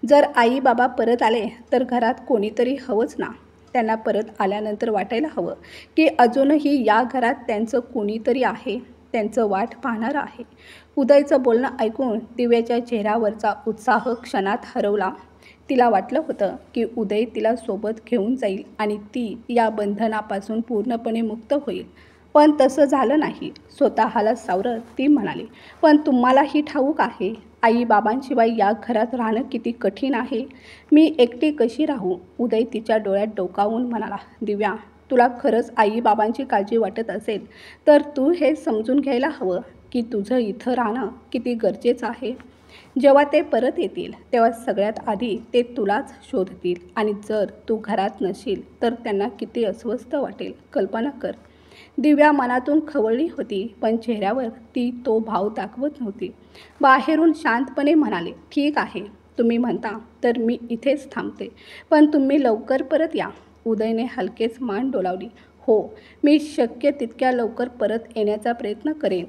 जर आई बाबा परत आले तर घरात कोणीतरी हवंच ना. त्यांना परत आल्यानंतर वाटायला हवं की अजूनही या घरात त्यांचं कोणीतरी आहे, त्यांचं वाट पाहणार आहे. उदयचं बोलणं ऐकून दिव्याच्या चेहऱ्यावरचा उत्साह क्षणात हरवला. तिला वाटलं होतं की उदय तिला सोबत घेऊन जाईल आणि ती या बंधनापासून पूर्णपणे मुक्त होईल. पण तसं झालं नाही. स्वतःला सावरत ती म्हणाली, पण तुम्हालाही ठाऊक आहे आई बाबांशिवाय या घरात राहणं किती कठीण आहे. मी एकटी कशी राहू? उदय तिच्या डोळ्यात डोकावून म्हणाला, दिव्या, तुला खरंच आई बाबांची काळजी वाटत असेल तर तू हे समजून घ्यायला हवं की तुझं इथं राहणं किती गरजेचं आहे. जेव्हा ते परत येतील तेव्हा सगळ्यात आधी ते तुलाच शोधतील आणि जर तू घरात नशील तर त्यांना किती अस्वस्थ वाटेल, कल्पना कर. दिव्या मनातून खवळली होती, पण चेहऱ्यावर ती तो भाव दाखवत नव्हती. बाहेरून शांतपणे म्हणाले, ठीक आहे, तुम्ही म्हणता तर मी इथेच थांबते, पण तुम्ही लवकर परत या. उदयने हलकेच मान डोलावली. हो, मी शक्य तितक्या लवकर परत येण्याचा प्रयत्न करेन.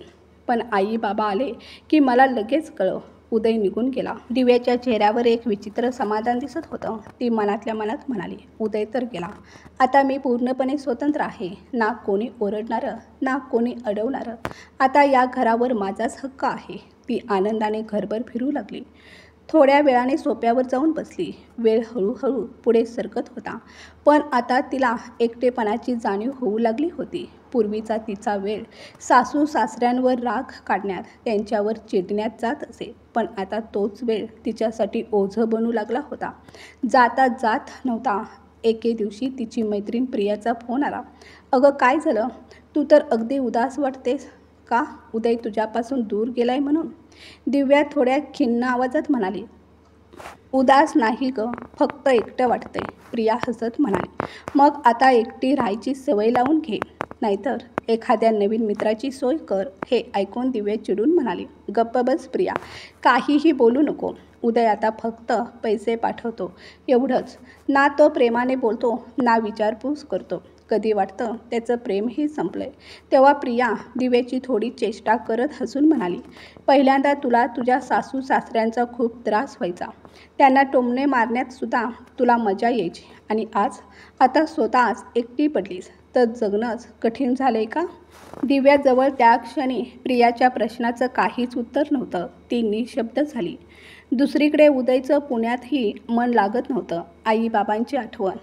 पण आई बाबा आले की मला लगेच कळव. उदय निघून गेला. दिव्याच्या चेहऱ्यावर एक विचित्र समाधान दिसत होतं. ती मनातल्या मनात म्हणाली, उदय तर गेला, आता मी पूर्णपणे स्वतंत्र आहे. ना कोणी ओरडणारं, ना कोणी अडवणारं. आता या घरावर माझाच हक्क आहे. ती आनंदाने घरभर फिरू लागली. थोड्या वेळाने सोफ्यावर जाऊन बसली. वेळ हळूहळू पुढे सरकत होता, पण आता तिला एकटेपणाची जाणीव होऊ लागली होती. पूर्वीचा तिचा वेळ सासू सासऱ्यांवर राग काढण्यात, त्यांच्यावर चिडण्यात जात असे, पण आता तोच वेळ तिच्यासाठी ओझं बनू लागला होता. जाता जात नव्हता. एके दिवशी तिची मैत्रीण प्रियाचा फोन आला. अगं काय झालं? तू तर अगदी उदास वाटतेस. का? उदय तुझ्यापासून दूर गेलाय म्हणून? दिव्या थोड्या खिन्न आवाजात म्हणाली. उदास नाही ग, फक्त एकटं वाटतंय, प्रिया हसत म्हणाली. मग आता एकटी राहायची सवय लावून घे, नाहीतर एखाद्या नवीन मित्राची सोय कर. हे ऐकून दिव्या चिडून म्हणाली. गप्प बस प्रिया, काहीही बोलू नको. उदय आता फक्त पैसे पाठवतो एवढंच. ना तो प्रेमाने बोलतो, ना विचारपूस करतो. कधी वाटतं त्याचं प्रेमही संपलंय. तेव्हा प्रिया दिव्याची थोडी चेष्टा करत हसून म्हणाली, पहिल्यांदा तुला तुझ्या सासू सासऱ्यांचा खूप त्रास व्हायचा. त्यांना टोमणे मारण्यात सुद्धा तुला मजा यायची, आणि आता स्वतःच एकटी पडलीस तर जगणंच कठीण झालंय का? दिव्याजवळ त्या क्षणी प्रियाच्या प्रश्नाचं काहीच उत्तर नव्हतं. ती निशब्द झाली. दुसरीकडे उदयचं पुण्यातही मन लागत नव्हतं. आई बाबांची आठवण,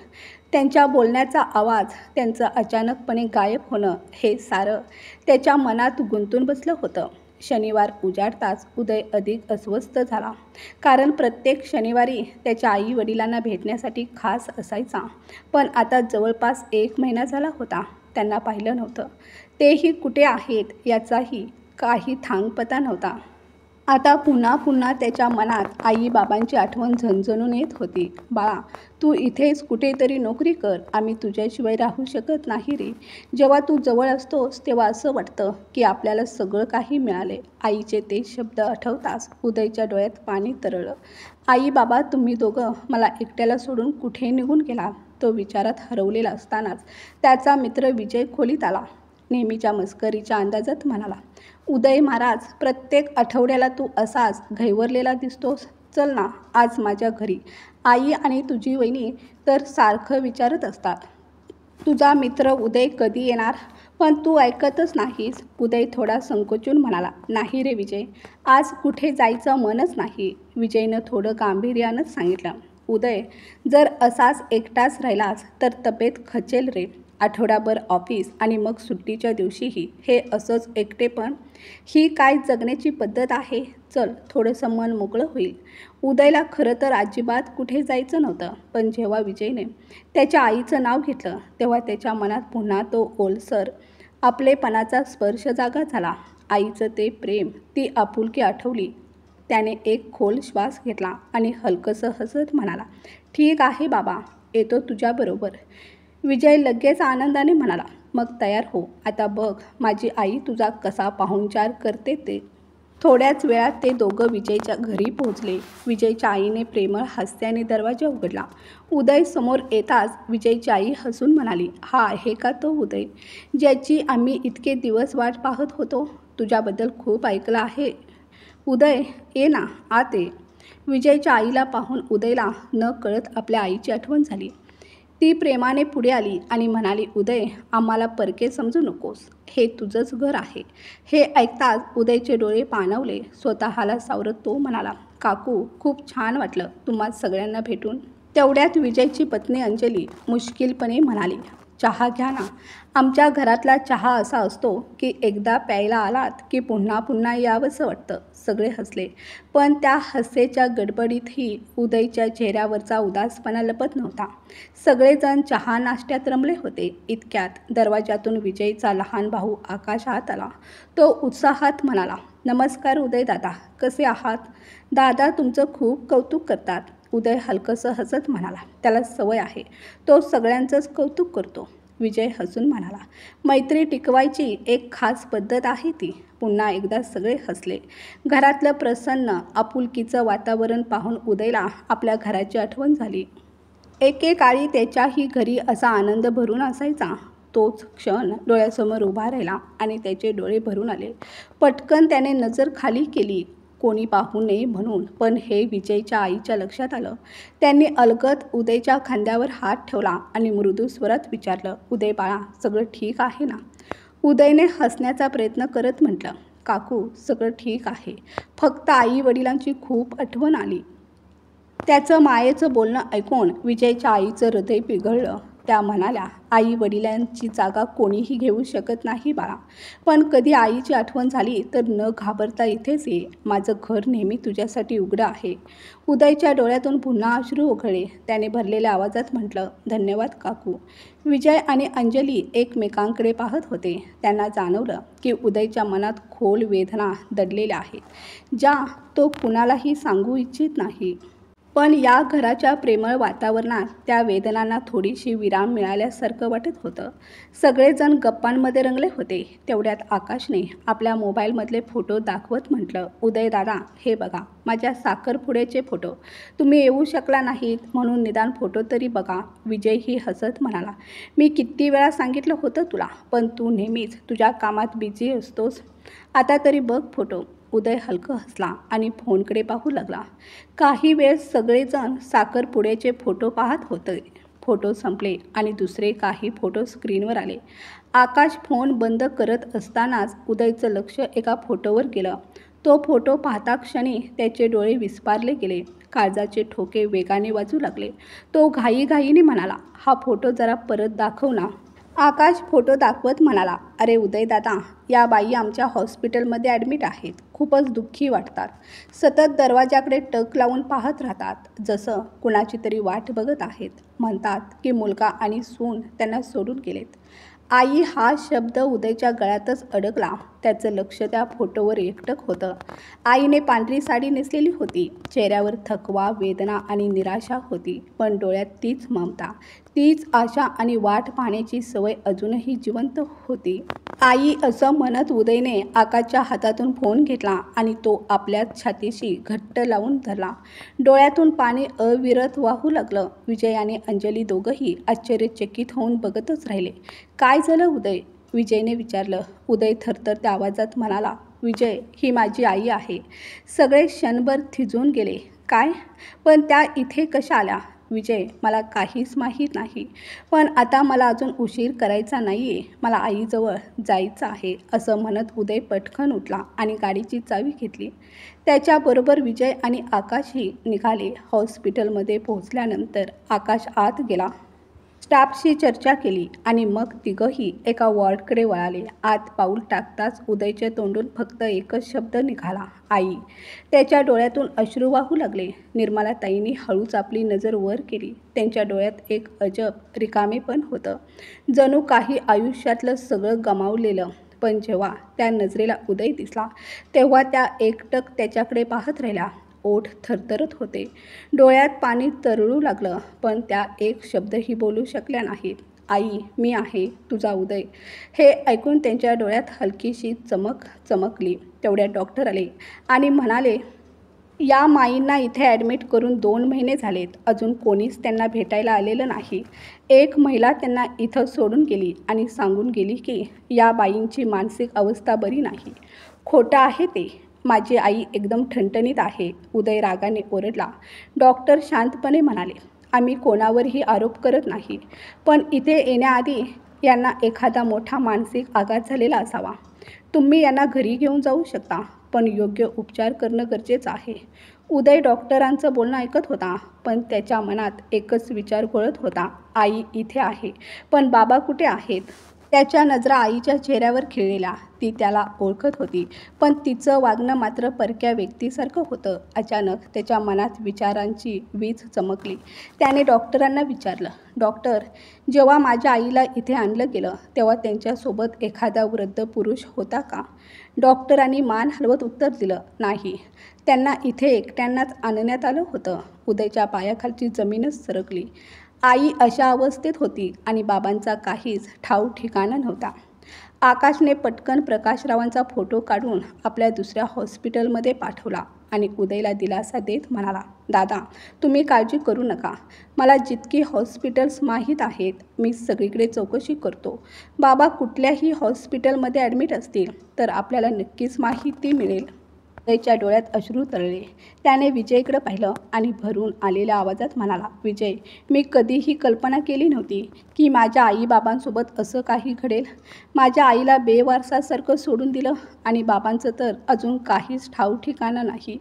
त्यांच्या बोलण्याचा आवाज, त्यांचं अचानकपणे गायब होणं, हे सारं त्याच्या मनात गुंतून बसलं होतं. शनिवार उजाडताच उदय अधिक अस्वस्थ झाला, कारण प्रत्येक शनिवारी त्याच्या आई वडिलांना भेटण्यासाठी खास असायचा. पण आता जवळपास 1 महिना झाला होता त्यांना पाहिलं नव्हतं. तेही कुठे आहेत याचाही काही थांगपत्ता नव्हता. आता पुन्हा पुन्हा त्याच्या मनात आई बाबांची आठवण झणझणून येत होती. बाळा, तू इथेच कुठेतरी नोकरी कर, आम्ही तुझ्याशिवाय राहू शकत नाही रे. जेव्हा तू जवळ असतोस तेव्हा असं वाटतं की आपल्याला सगळं काही मिळाले. आईचे ते शब्द आठवताच उदयच्या डोळ्यात पाणी तरळलं. आई बाबा, तुम्ही दोघं मला एकट्याला सोडून कुठे निघून गेला? तो विचारात हरवलेला असतानाच त्याचा मित्र विजय खोलीत आला. नेहमीच्या मस्करीच्या अंदाजात म्हणाला, उदय महाराज, प्रत्येक आठवड्याला तू असाच घैवरलेला दिसतोस. चल ना आज माझ्या घरी. आई आणि तुझी वहिनी तर सारखं विचारत असतात, तुझा मित्र उदय कधी येणार? पण तू ऐकतच नाहीस. उदय थोडा संकोचून म्हणाला, नाही रे विजय, आज कुठे जायचं मनच नाही. विजयनं थोडं गांभीर्यानंच सांगितलं, उदय, जर असाच एकटाच राहिलास तर तब्येत खचेल रे. आठवडाभर ऑफिस आणि मग सुट्टीच्या दिवशीही हे असंच एकटेपण, ही काय जगण्याची पद्धत आहे? चल, थोडंसं मन मोकळं होईल. उदयला खरं तर अजिबात कुठे जायचं नव्हतं, पण जेव्हा विजयने त्याच्या आईचं नाव घेतलं तेव्हा त्याच्या मनात पुन्हा तो ओलसर आपलेपणाचा स्पर्श जागा झाला. आईचं ते प्रेम, ती आपुलकी आठवली. त्याने एक खोल श्वास घेतला आणि हलकंसं हसत म्हणाला, ठीक आहे बाबा, येतो तुझ्याबरोबर. विजय लगेच आनंदाने म्हणाला, मग तयार हो. आता बघ माझी आई तुझा कसा पाहुणचार करते ते. थोड्याच वेळात ते दोघं विजयच्या घरी पोहोचले. विजयच्या आईने प्रेमळ हास्याने दरवाजा उघडला. उदय समोर येताच विजयची आई हसून म्हणाली, हा आहे का तो उदय, ज्याची आम्ही इतके दिवस वाट पाहत होतो? तुझ्याबद्दल खूप ऐकलं आहे. उदय, ये ना, आत ये. विजयच्या आईला पाहून उदयला न कळत आपल्या आईची आठवण झाली. ती प्रेमाने पुढे आली आणि म्हणाली, उदय, आम्हाला परके समजू नकोस, हे तुझंच घर आहे. हे ऐकताच उदयचे डोळे पाणावले. स्वतःला सावरत तो म्हणाला, काकू, खूप छान वाटलं तुम्हा सगळ्यांना भेटून. तेवढ्यात विजयची पत्नी अंजली मुश्किलपणे म्हणाली, चहा घ्या ना. आमच्या घरातला चहा असा असतो की एकदा प्यायला आलात की पुन्हा पुन्हा यावंसं वाटतं. सगळे हसले, पण त्या हास्याच्या गडबडीतही उदयच्या चेहऱ्यावरचा उदासपणा लपत नव्हता. सगळेजण चहा नाश्त्यात रमले होते. इतक्यात दरवाजातून विजयचा लहान भाऊ आकाश आत आला. तो उत्साहात म्हणाला, नमस्कार उदय दादा, कसे आहात? दादा तुमचं खूप कौतुक करतात. उदय हलकंसं हसत म्हणाला, त्याला सवय आहे, तो सगळ्यांचंच कौतुक करतो. विजय हसून म्हणाला, मैत्री टिकवायची एक खास पद्धत आहे ती. पुन्हा एकदा सगळे हसले. घरातलं प्रसन्न आपुलकीचं वातावरण पाहून उदयला आपल्या घराची आठवण झाली. एकेकाळी त्याच्याही घरी असा आनंद भरून असायचा. तोच क्षण डोळ्यासमोर उभा राहिला आणि त्याचे डोळे भरून आले. पटकन त्याने नजर खाली केली. कोणी पाहू नये म्हणून, पण हे विजयच्या आईच्या लक्षात आलं. त्यांनी अलगद उदयच्या खांद्यावर हात ठेवला आणि मृदू स्वरात विचारलं, उदय बाळा, सगळं ठीक आहे ना? उदयने हसण्याचा प्रयत्न करत म्हटलं, काकू, सगळं ठीक आहे. फक्त आई वडिलांची खूप आठवण आली. त्याचं मायेचं बोलणं ऐकून विजयच्या आईचं हृदय पिघळलं. त्या म्हणाल्या, आई वडिलांची जागा कोणीही घेऊ शकत नाही बाळा, पण कधी आईची आठवण झाली तर न घाबरता इथेच ये. माझं घर नेहमी तुझ्यासाठी उघडं आहे. उदयच्या डोळ्यातून पुन्हा अश्रू ओघळले. त्याने भरलेल्या आवाजात म्हटलं, धन्यवाद काकू. विजय आणि अंजली एकमेकांकडे पाहत होते. त्यांना जाणवलं की उदयच्या मनात खोल वेदना दडलेल्या आहेत, ज्या तो कुणालाही सांगू इच्छित नाही. पण या घराच्या प्रेमळ वातावरणात त्या वेदनांना थोडीशी विराम मिळाल्यासारखं वाटत होतं. सगळेजण गप्पांमध्ये रंगले होते. तेवढ्यात आकाशने आपल्या मोबाईलमधले फोटो दाखवत म्हटलं, उदय दादा, हे बघा माझ्या साखरपुड्याचे फोटो. तुम्ही येऊ शकला नाहीत म्हणून निदान फोटो तरी बघा. विजयही हसत म्हणाला, मी किती वेळा सांगितलं होतं तुला, पण तू नेहमीच तुझ्या कामात बिझी असतोस. आता तरी बघ फोटो. उदय हलकं हसला आणि फोनकडे पाहू लागला. काही वेळ सगळेजण साखरपुड्याचे फोटो पाहत होते. फोटो संपले आणि दुसरे काही फोटो स्क्रीनवर आले. आकाश फोन बंद करत असतानाच उदयचं लक्ष एका फोटोवर गेलं. तो फोटो पाहता क्षणी त्याचे डोळे विस्फारले गेले. काळजाचे ठोके वेगाने वाजू लागले. तो घाईघाईने म्हणाला, हा फोटो जरा परत दाखव ना. आकाश फोटो दाखवत म्हणाला, अरे उदय दादा, या बाई आमच्या हॉस्पिटलमध्ये ॲडमिट आहेत. खूपच दुःखी वाटतात. सतत दरवाजाकडे टक लावून पाहत राहतात, जसं कुणाची तरी वाट बघत आहेत. म्हणतात की मुलगा आणि सून त्यांना सोडून गेलेत. आई हा शब्द उदयच्या गळ्यातच अडकला. त्याचं लक्ष त्या फोटोवर एकटक होतं. आईने पांढरी साडी नेसलेली होती. चेहऱ्यावर थकवा, वेदना आणि निराशा होती, पण डोळ्यात तीच ममता, तीच आशा आणि वाट पाहण्याची सवय अजूनही जिवंत होती. आई, असं म्हणत उदयने आकाशच्या हातातून फोन घेतला आणि तो आपल्या छातीशी घट्ट लावून धरला. डोळ्यातून पाणी अविरत वाहू लागलं. विजय आणि अंजली दोघंही आश्चर्यचकित होऊन बघतच राहिले. काय झालं उदय? विजयने विचारलं. उदय थरथरत्या आवाजात म्हणाला, विजय, ही माझी आई आहे. सगळे क्षणभर थिजून गेले. काय? पण त्या इथे कशा आल्या? विजय, मला काहीच माहीत नाही, पण आता मला अजून उशीर करायचा नाही आहे. मला आईजवळ जायचं आहे. असं म्हणत उदय पटकन उठला आणि गाडीची चावी घेतली. त्याच्याबरोबर विजय आणि आकाशही निघाले. हॉस्पिटलमध्ये पोहोचल्यानंतर आकाश आत गेला. स्टाफशी चर्चा केली आणि मग तिघंही एका वॉर्डकडे वळाले. आत पाऊल टाकताच उदयच्या तोंडून फक्त एकच शब्द निघाला, आई. त्याच्या डोळ्यातून अश्रू वाहू लागले. निर्मलाताईंनी हळूच आपली नजर वर केली. त्यांच्या डोळ्यात एक अजब रिकामेपण होतं, जणू काही आयुष्यातलं सगळं गमावलेलं. पण जेव्हा त्या नजरेला उदय दिसला तेव्हा त्या एकटक त्याच्याकडे पाहत राहिल्या. ओठ थरथरत होते. डोळ्यात पाणी तरळू लागलं, पण त्या एक शब्दही बोलू शकल्या नाहीत. आई, मी आहे तुझा उदय. हे ऐकून त्यांच्या डोळ्यात हलकीशी चमक चमकली. तेवढ्यात डॉक्टर आले आणि म्हणाले, या माईंना इथे ॲडमिट करून 2 महिने झालेत. अजून कोणीच त्यांना भेटायला आलेलं नाही. एक महिला त्यांना इथं सोडून गेली आणि सांगून गेली की या बाईंची मानसिक अवस्था बरी नाही. खोटं आहे ते. माझी आई एकदम ठणठणीत आहे. उदय रागाने ओरडला. डॉक्टर शांतपणे म्हणाले, आम्ही कोणावरही आरोप करत नाही, पण इथे येण्याआधी यांना एखादा मोठा मानसिक आघात झालेला असावा. तुम्ही यांना घरी घेऊन जाऊ शकता, पण योग्य उपचार करणं गरजेचं आहे. उदय डॉक्टरांचं बोलणं ऐकत होता, पण त्याच्या मनात एकच विचार घोळत होता, आई इथे आहे, पण बाबा कुठे आहेत? त्याच्या नजरा आईच्या चेहऱ्यावर खिळलेल्या. ती त्याला ओळखत होती, पण तिचं वागणं मात्र परक्या व्यक्तीसारखं होतं. अचानक त्याच्या मनात विचारांची वीज चमकली. त्याने डॉक्टरांना विचारलं, डॉक्टर, जेव्हा माझ्या आईला इथे आणलं गेलं तेव्हा त्यांच्यासोबत एखादा वृद्ध पुरुष होता का? डॉक्टरांनी मान हलवत उत्तर दिलं, नाही. त्यांना इथे एकट्यांनाच आणण्यात आलं होतं. उदयच्या पायाखालची जमीनच सरकली. आई अशा अवस्थेत होती आणि बाबांचा काहीच ठाव ठिकाणा नव्हता. आकाशने पटकन प्रकाशरावांचा फोटो काढून आपल्या दुसऱ्या हॉस्पिटलमध्ये पाठवला आणि उदयला दिलासा देत म्हणाला, दादा, तुम्ही काळजी करू नका. मला जितकी हॉस्पिटल्स माहीत आहेत मी सगळीकडे चौकशी करतो. बाबा कुठल्याही हॉस्पिटलमध्ये ॲडमिट असतील तर आपल्याला नक्कीच माहिती मिळेल. उदयच्या डोळ्यात अश्रू तरळले. त्याने विजयकडे पाहिलं आणि भरून आलेल्या आवाजात म्हणाला, विजय, मी कधीही कल्पना केली नव्हती की माझ्या आईबाबांसोबत असं काही घडेल. माझ्या आईला बेवारसासारखं सोडून दिलं आणि बाबांचं तर अजून काहीच ठाव ठिकाणं नाही.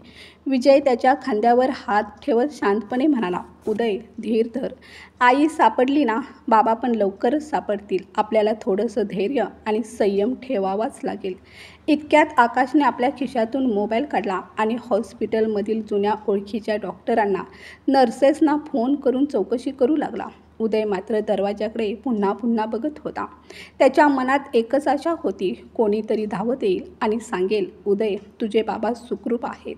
विजय त्याच्या खांद्यावर हात ठेवत शांतपणे म्हणाला, उदय, धीर धर. आई सापडली ना, बाबा पण लवकरच सापडतील. आपल्याला थोडंसं धैर्य आणि संयम ठेवावाच लागेल. इतक्यात आकाशने आपल्या खिशातून मोबाईल काढला आणि हॉस्पिटलमधील जुन्या ओळखीच्या डॉक्टरांना, नर्सेसना फोन करून चौकशी करू लागला. उदय मात्र दरवाजाकडे पुन्हा पुन्हा बघत होता. त्याच्या मनात एकच आशा होती, कोणीतरी धावत येईल आणि सांगेल, उदय, तुझे बाबा सुखरूप आहेत.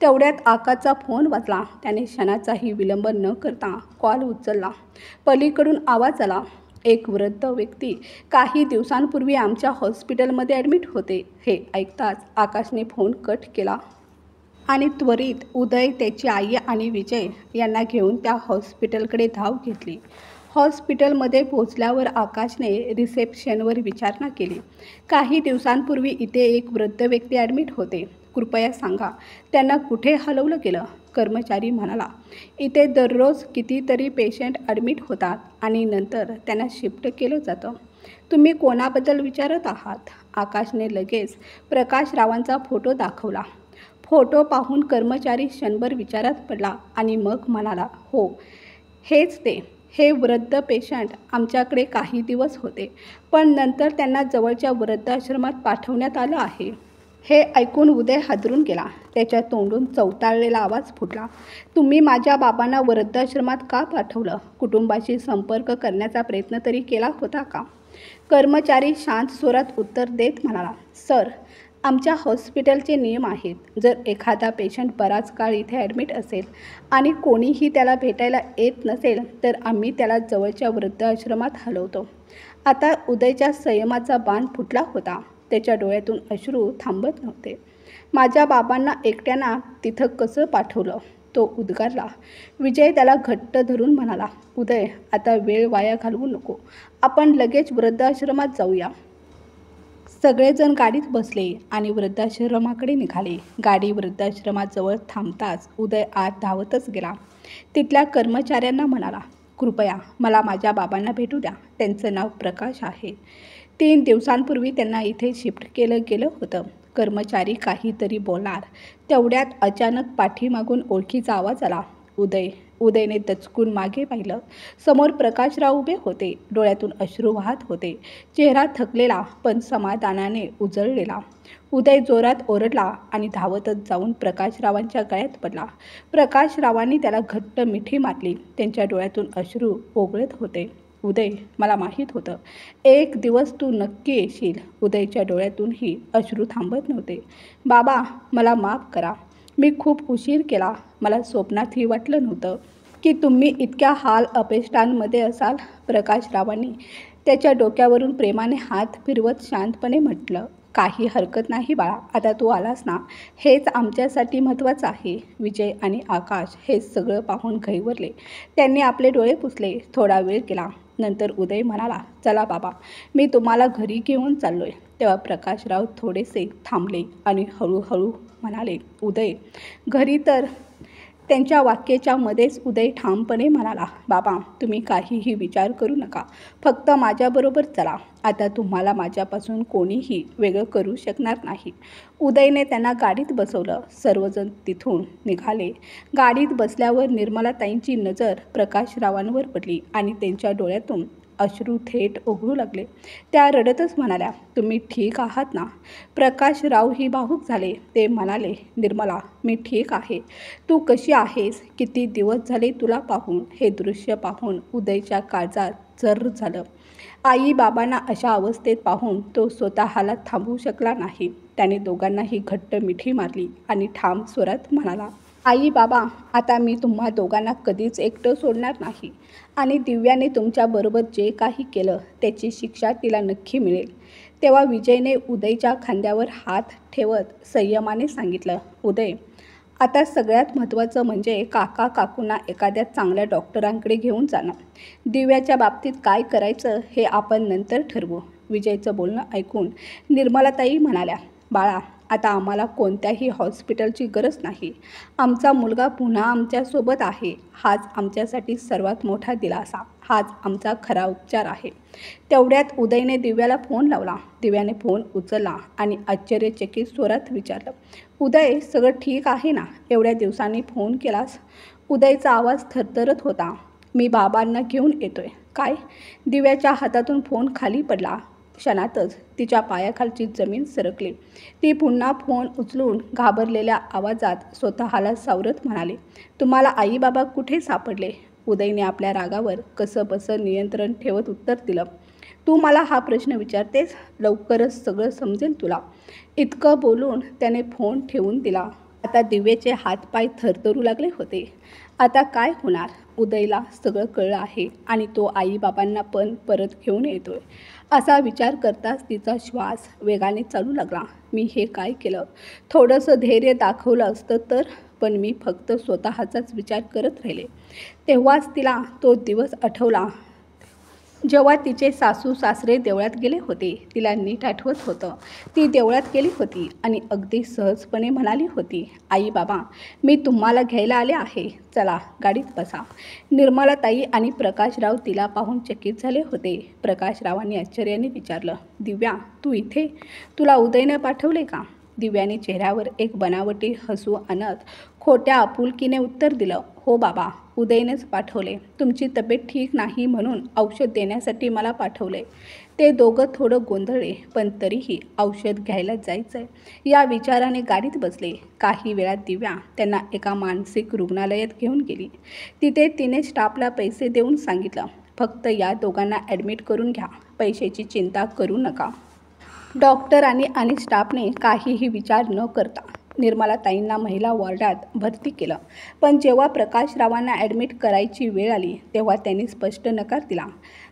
तेवढ्यात आकाशचा फोन वाजला. त्याने क्षणाचाही विलंब न करता कॉल उचलला. पलीकडून आवाज आला, एक वृद्ध व्यक्ती काही दिवसांपूर्वी आमच्या हॉस्पिटलमध्ये ॲडमिट होते. हे ऐकताच आकाशने फोन कट केला आणि त्वरित उदय, त्याची आई आणि विजय यांना घेऊन त्या हॉस्पिटलकडे धाव घेतली. हॉस्पिटलमध्ये पोहोचल्यावर आकाशने रिसेप्शनवर विचारणा केली. काही दिवसांपूर्वी इथे एक वृद्ध व्यक्ती ॲडमिट होते. कृपया सांगा, त्यांना कुठे हलवलं गेलं? कर्मचारी म्हणाला, इथे दररोज कितीतरी पेशंट ॲडमिट होतात आणि नंतर त्यांना शिफ्ट केलं जातं. तुम्ही कोणाबद्दल विचारत आहात? आकाशने लगेच प्रकाश रावांचा फोटो दाखवला. फोटो पाहून कर्मचारी क्षणभर विचारात पडला आणि मग म्हणाला, हो, हेच ते. हे वृद्ध पेशंट आमच्याकडे काही दिवस होते, पण नंतर त्यांना जवळच्या वृद्धाश्रमात पाठवण्यात आलं आहे. हे ऐकून उदय हादरून गेला. त्याच्या तोंडून चवताळलेला आवाज फुटला. तुम्ही माझ्या बाबांना वृद्धाश्रमात का पाठवलं? कुटुंबाशी संपर्क करण्याचा प्रयत्न तरी केला होता का? कर्मचारी शांत स्वरात उत्तर देत म्हणाला, सर, आमच्या हॉस्पिटलचे नियम आहेत. जर एखादा पेशंट बराच काळ इथे ॲडमिट असेल आणि कोणीही त्याला भेटायला येत नसेल तर आम्ही त्याला जवळच्या वृद्धाश्रमात हलवतो. आता उदयच्या संयमाचा बाण फुटला होता. त्याच्या डोळ्यातून अश्रू थांबत नव्हते. माझ्या बाबांना एकट्यानं तिथं कसं पाठवलं? तो उद्गारला. विजय त्याला घट्ट धरून म्हणाला, उदय, आता वेळ वाया घालवू नको. आपण लगेच वृद्धाश्रमात जाऊया. सगळेजण गाडीत बसले आणि वृद्धाश्रमाकडे निघाले. गाडी वृद्धाश्रमाजवळ थांबताच उदय आत धावतच गेला. तिथल्या कर्मचाऱ्यांना म्हणाला, कृपया मला माझ्या बाबांना भेटू द्या. त्यांचं नाव प्रकाश आहे. 3 दिवसांपूर्वी त्यांना इथे शिफ्ट केलं गेलं होतं. कर्मचारी काहीतरी बोलणार तेवढ्यात अचानक पाठीमागून ओळखीचा आवाज आला, उदय. उदयने दचकून मागे पाहिलं. समोर प्रकाशराव उभे होते. डोळ्यातून अश्रू वाहत होते. चेहरा थकलेला पण समाधानाने उजळलेला. उदय जोरात ओरडला आणि धावतच जाऊन प्रकाशरावांच्या गळ्यात पडला. प्रकाशरावांनी त्याला घट्ट मिठी मारली. त्यांच्या डोळ्यातून अश्रू ओघळत होते. उदय, मला माहीत होतं, एक दिवस तू नक्की येशील. उदयच्या डोळ्यातूनही अश्रू थांबत नव्हते. बाबा, मला माफ करा. मी खूप उशीर केला. मला स्वप्नातही वाटलं नव्हतं की तुम्ही इतक्या हाल अपेष्टांमध्ये असाल. प्रकाशरावांनी त्याच्या डोक्यावरून प्रेमाने हात फिरवत शांतपणे म्हटलं, काही हरकत नाही बाळा. आता तू आलास ना, हेच आमच्यासाठी महत्त्वाचं आहे. विजय आणि आकाश हे सगळं पाहून घाबरले. त्यांनी आपले डोळे पुसले. थोडा वेळ गेला. नंतर उदय म्हणाला, चला बाबा, मी तुम्हाला घरी घेऊन चाललोय. तेव्हा प्रकाशराव थोडेसे थांबले आणि हळूहळू म्हणाले, उदय, घरी तर? त्यांच्या वाक्याच्या मध्येच उदय ठामपणे म्हणाला, बाबा, तुम्ही काहीही विचार करू नका. फक्त माझ्याबरोबर चला. आता तुम्हाला माझ्यापासून कोणीही वेगळं करू शकणार नाही. उदयने त्यांना गाडीत बसवलं. सर्वजण तिथून निघाले. गाडीत बसल्यावर निर्मलाताईंची नजर प्रकाशरावांवर पडली आणि त्यांच्या डोळ्यातून अश्रू थेट ओघळू लागले. त्या रडतच म्हणाल्या, तुम्ही ठीक आहात ना? प्रकाशरावही भावूक झाले. ते म्हणाले, निर्मला, मी ठीक आहे. तू कशी आहेस? किती दिवस झाले तुला पाहून. हे दृश्य पाहून उदयच्या काळजात जर झालं. आई बाबांना अशा अवस्थेत पाहून तो स्वतःला थांबवू शकला नाही. त्याने दोघांनाही घट्ट मिठी मारली आणि ठाम स्वरात म्हणाला, आई बाबा, आता मी तुम्हा दोघांना कधीच एकटं सोडणार नाही आणि दिव्याने तुमच्याबरोबर जे काही केलं त्याची शिक्षा तिला नक्की मिळेल. तेव्हा विजयने उदयच्या खांद्यावर हात ठेवत संयमाने सांगितलं, उदय, आता सगळ्यात महत्त्वाचं म्हणजे काका काकूंना एखाद्या चांगल्या डॉक्टरांकडे घेऊन जाणं. दिव्याच्या बाबतीत काय करायचं हे आपण नंतर ठरवू. विजयचं बोलणं ऐकून निर्मलाताई म्हणाल्या, बाळा, आता आम्हाला कोणत्याही हॉस्पिटलची गरज नाही. आमचा मुलगा पुन्हा आमच्यासोबत आहे. हाच आमच्यासाठी सर्वात मोठा दिलासा. हाच आमचा खरा उपचार आहे. तेवढ्यात उदयने दिव्याला फोन लावला. दिव्याने फोन उचलला आणि आश्चर्यचकित स्वरात विचारलं, उदय, सगळं ठीक आहे ना? एवढ्या दिवसांनी फोन केलास? उदयचा आवाज थरथरत होता. मी बाबांना घेऊन येतोय. काय? दिव्याच्या हातातून फोन खाली पडला. क्षणातच तिच्या पायाखालची जमीन सरकली. ती पुन्हा फोन उचलून घाबरलेल्या आवाजात स्वतःला सावरत म्हणाली, तुम्हाला आई बाबा कुठे सापडले? उदयने आपल्या रागावर कसंबसं नियंत्रण ठेवत उत्तर दिलं, तू मला हा प्रश्न विचारतेस? लवकरच सगळं समजेल तुला. इतकं बोलून त्याने फोन ठेवून दिला. आता दिव्याचे हातपाय थरथरू लागले होते. आता काय होणार? उदयला सगळं कळलं आहे आणि तो आईबाबांना पण परत घेऊन येतोय असा विचार करताच तिचा श्वास वेगाने चालू लागला. मी हे काय केलं? थोडंसं धैर्य दाखवलं असतं तर. पण मी फक्त स्वतःचाच विचार करत राहिले. तेव्हाच तिला तो दिवस आठवला जेव्हा तिचे सासू सासरे देवळात गेले होते. तिला नीट आठवत होतं. ती देवळात गेली होती आणि अगदी सहजपणे म्हणाली होती, आई बाबा, मी तुम्हाला घ्यायला आले आहे. चला गाडीत बसा. निर्मलाताई आणि प्रकाशराव तिला पाहून चकित झाले होते. प्रकाशरावांनी आश्चर्याने विचारलं, दिव्या, तू इथे? तुला उदयने पाठवले का? दिव्याने चेहऱ्यावर एक बनावटी हसू आणत खोट्या आपुलकीने उत्तर दिलं, हो बाबा, उदयनेच पाठवले. तुमची तब्येत ठीक नाही म्हणून औषध देण्यासाठी मला पाठवले. ते दोघं थोडं गोंधळले, पण तरीही औषध घ्यायला जायचंय या विचाराने गाडीत बसले. काही वेळात दिव्या त्यांना एका मानसिक रुग्णालयात घेऊन गेली. तिथे तिने स्टाफला पैसे देऊन सांगितलं, फक्त या दोघांना ॲडमिट करून घ्या. पैशाची चिंता करू नका. डॉक्टरांनी आणि स्टाफने काहीही विचार न करता निर्मलाताईंना महिला वॉर्डात भरती केलं. पण जेव्हा प्रकाशरावांना ॲडमिट करायची वेळ आली तेव्हा त्यांनी स्पष्ट नकार दिला.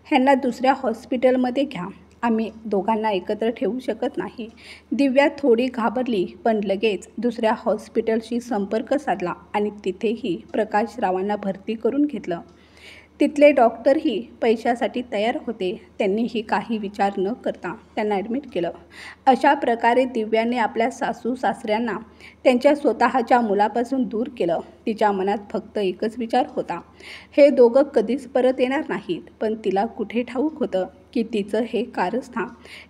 ह्यांना दुसऱ्या हॉस्पिटलमध्ये घ्या. आम्ही दोघांना एकत्र ठेवू शकत नाही. दिव्या थोडी घाबरली, पण लगेच दुसऱ्या हॉस्पिटलशी संपर्क साधला आणि तिथेही प्रकाशरावांना भरती करून घेतलं. तिथले डॉक्टरही पैशासाठी तयार होते. त्यांनीही काही विचार न करता त्यांना ॲडमिट केलं. अशा प्रकारे दिव्याने आपल्या सासू सासऱ्यांना त्यांच्या स्वतःच्या मुलापासून दूर केलं. तिच्या मनात फक्त एकच विचार होता, हे दोघं कधीच परत येणार नाहीत. पण तिला कुठे ठाऊक होतं की तिचं हे कारस्थान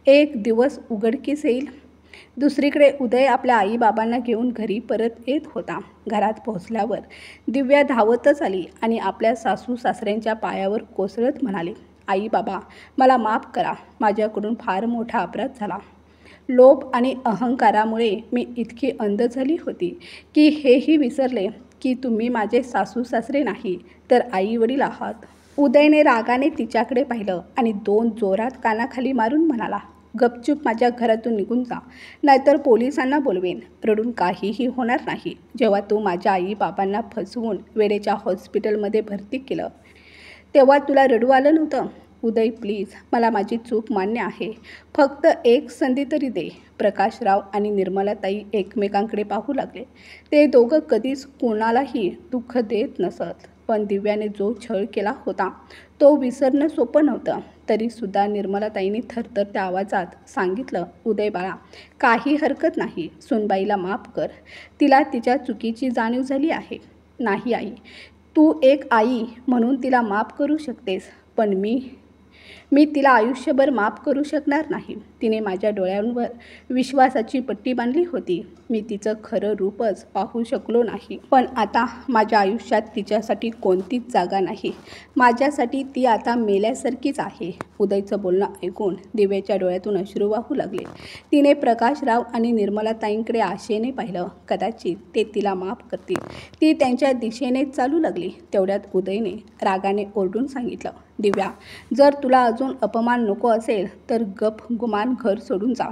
एक दिवस उघडकीस येईल. दुसरीकडे उदय आपल्या आईबाबांना घेऊन घरी परत येत होता. घरात पोहोचल्यावर दिव्या धावतच आली आणि आपल्या सासू सासऱ्यांच्या पायावर कोसळत म्हणाली, आई बाबा, मला माफ करा. माझ्याकडून फार मोठा अपराध झाला. लोभ आणि अहंकारामुळे मी इतकी अंध झाली होती की हेही विसरले की तुम्ही माझे सासू सासरे नाही तर आई वडील आहात. उदयने रागाने तिच्याकडे पाहिलं आणि दोन जोरात कानाखाली मारून म्हणाला, गपचूप माझ्या घरातून निघून जा, नाहीतर पोलिसांना बोलवेन. रडून काहीही होणार नाही. जेव्हा तू माझ्या आई बाबांना फसवून वेळेच्या हॉस्पिटलमध्ये भरती केलं तेव्हा तुला रडू आलं नव्हतं? उदय, प्लीज, मला माझी चूक मान्य आहे. फक्त एक संधी तरी दे. प्रकाशराव आणि निर्मलाताई एकमेकांकडे पाहू लागले. ते दोघं कधीच कोणालाही दुःख देत नसत. पण दिव्याने जो छळ केला होता तो विसरणं सोपं नव्हतं. तरीसुद्धा निर्मलाताईंनी थरथरत्या आवाजात सांगितलं, उदय बाळा, काही हरकत नाही. सुनबाईला माफ कर. तिला तिच्या चुकीची जाणीव झाली आहे. नाही आई, तू एक आई म्हणून तिला माफ करू शकतेस, पण मी तिला आयुष्यभर माफ करू शकणार नाही. तिने माझ्या डोळ्यांवर विश्वासाची पट्टी बांधली होती. मी तिचं खरं रूपच पाहू शकलो नाही. पण आता माझ्या आयुष्यात तिच्यासाठी कोणतीच जागा नाही. माझ्यासाठी ती आता मेल्यासारखीच आहे. उदयचं बोलणं ऐकून दिव्याच्या डोळ्यातून अश्रू वाहू लागले. तिने प्रकाशराव आणि निर्मलाताईंकडे आशेने पाहिलं. कदाचित ते तिला माफ करतील. ती त्यांच्या दिशेने चालू लागली. तेवढ्यात उदयने रागाने ओरडून सांगितलं, दिव्या, जर तुला अजून अपमान नको असेल तर गप गुमान घर सोडून जा.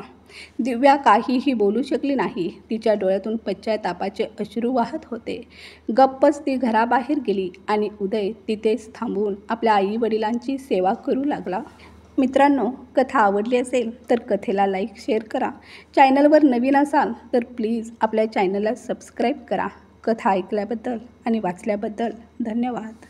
दिव्या काहीही बोलू शकली नाही. तिच्या डोळ्यातून पश्चातापाचे अश्रू वाहत होते. गप्पच ती घराबाहेर गेली आणि उदय तिथेच थांबून आपल्या आई वडिलांची सेवा करू लागला. मित्रांनो, कथा आवडली असेल तर कथेला लाईक, शेअर करा. चॅनलवर नवीन असाल तर प्लीज आपल्या चॅनलला सबस्क्राईब करा. कथा ऐकल्याबद्दल आणि वाचल्याबद्दल धन्यवाद.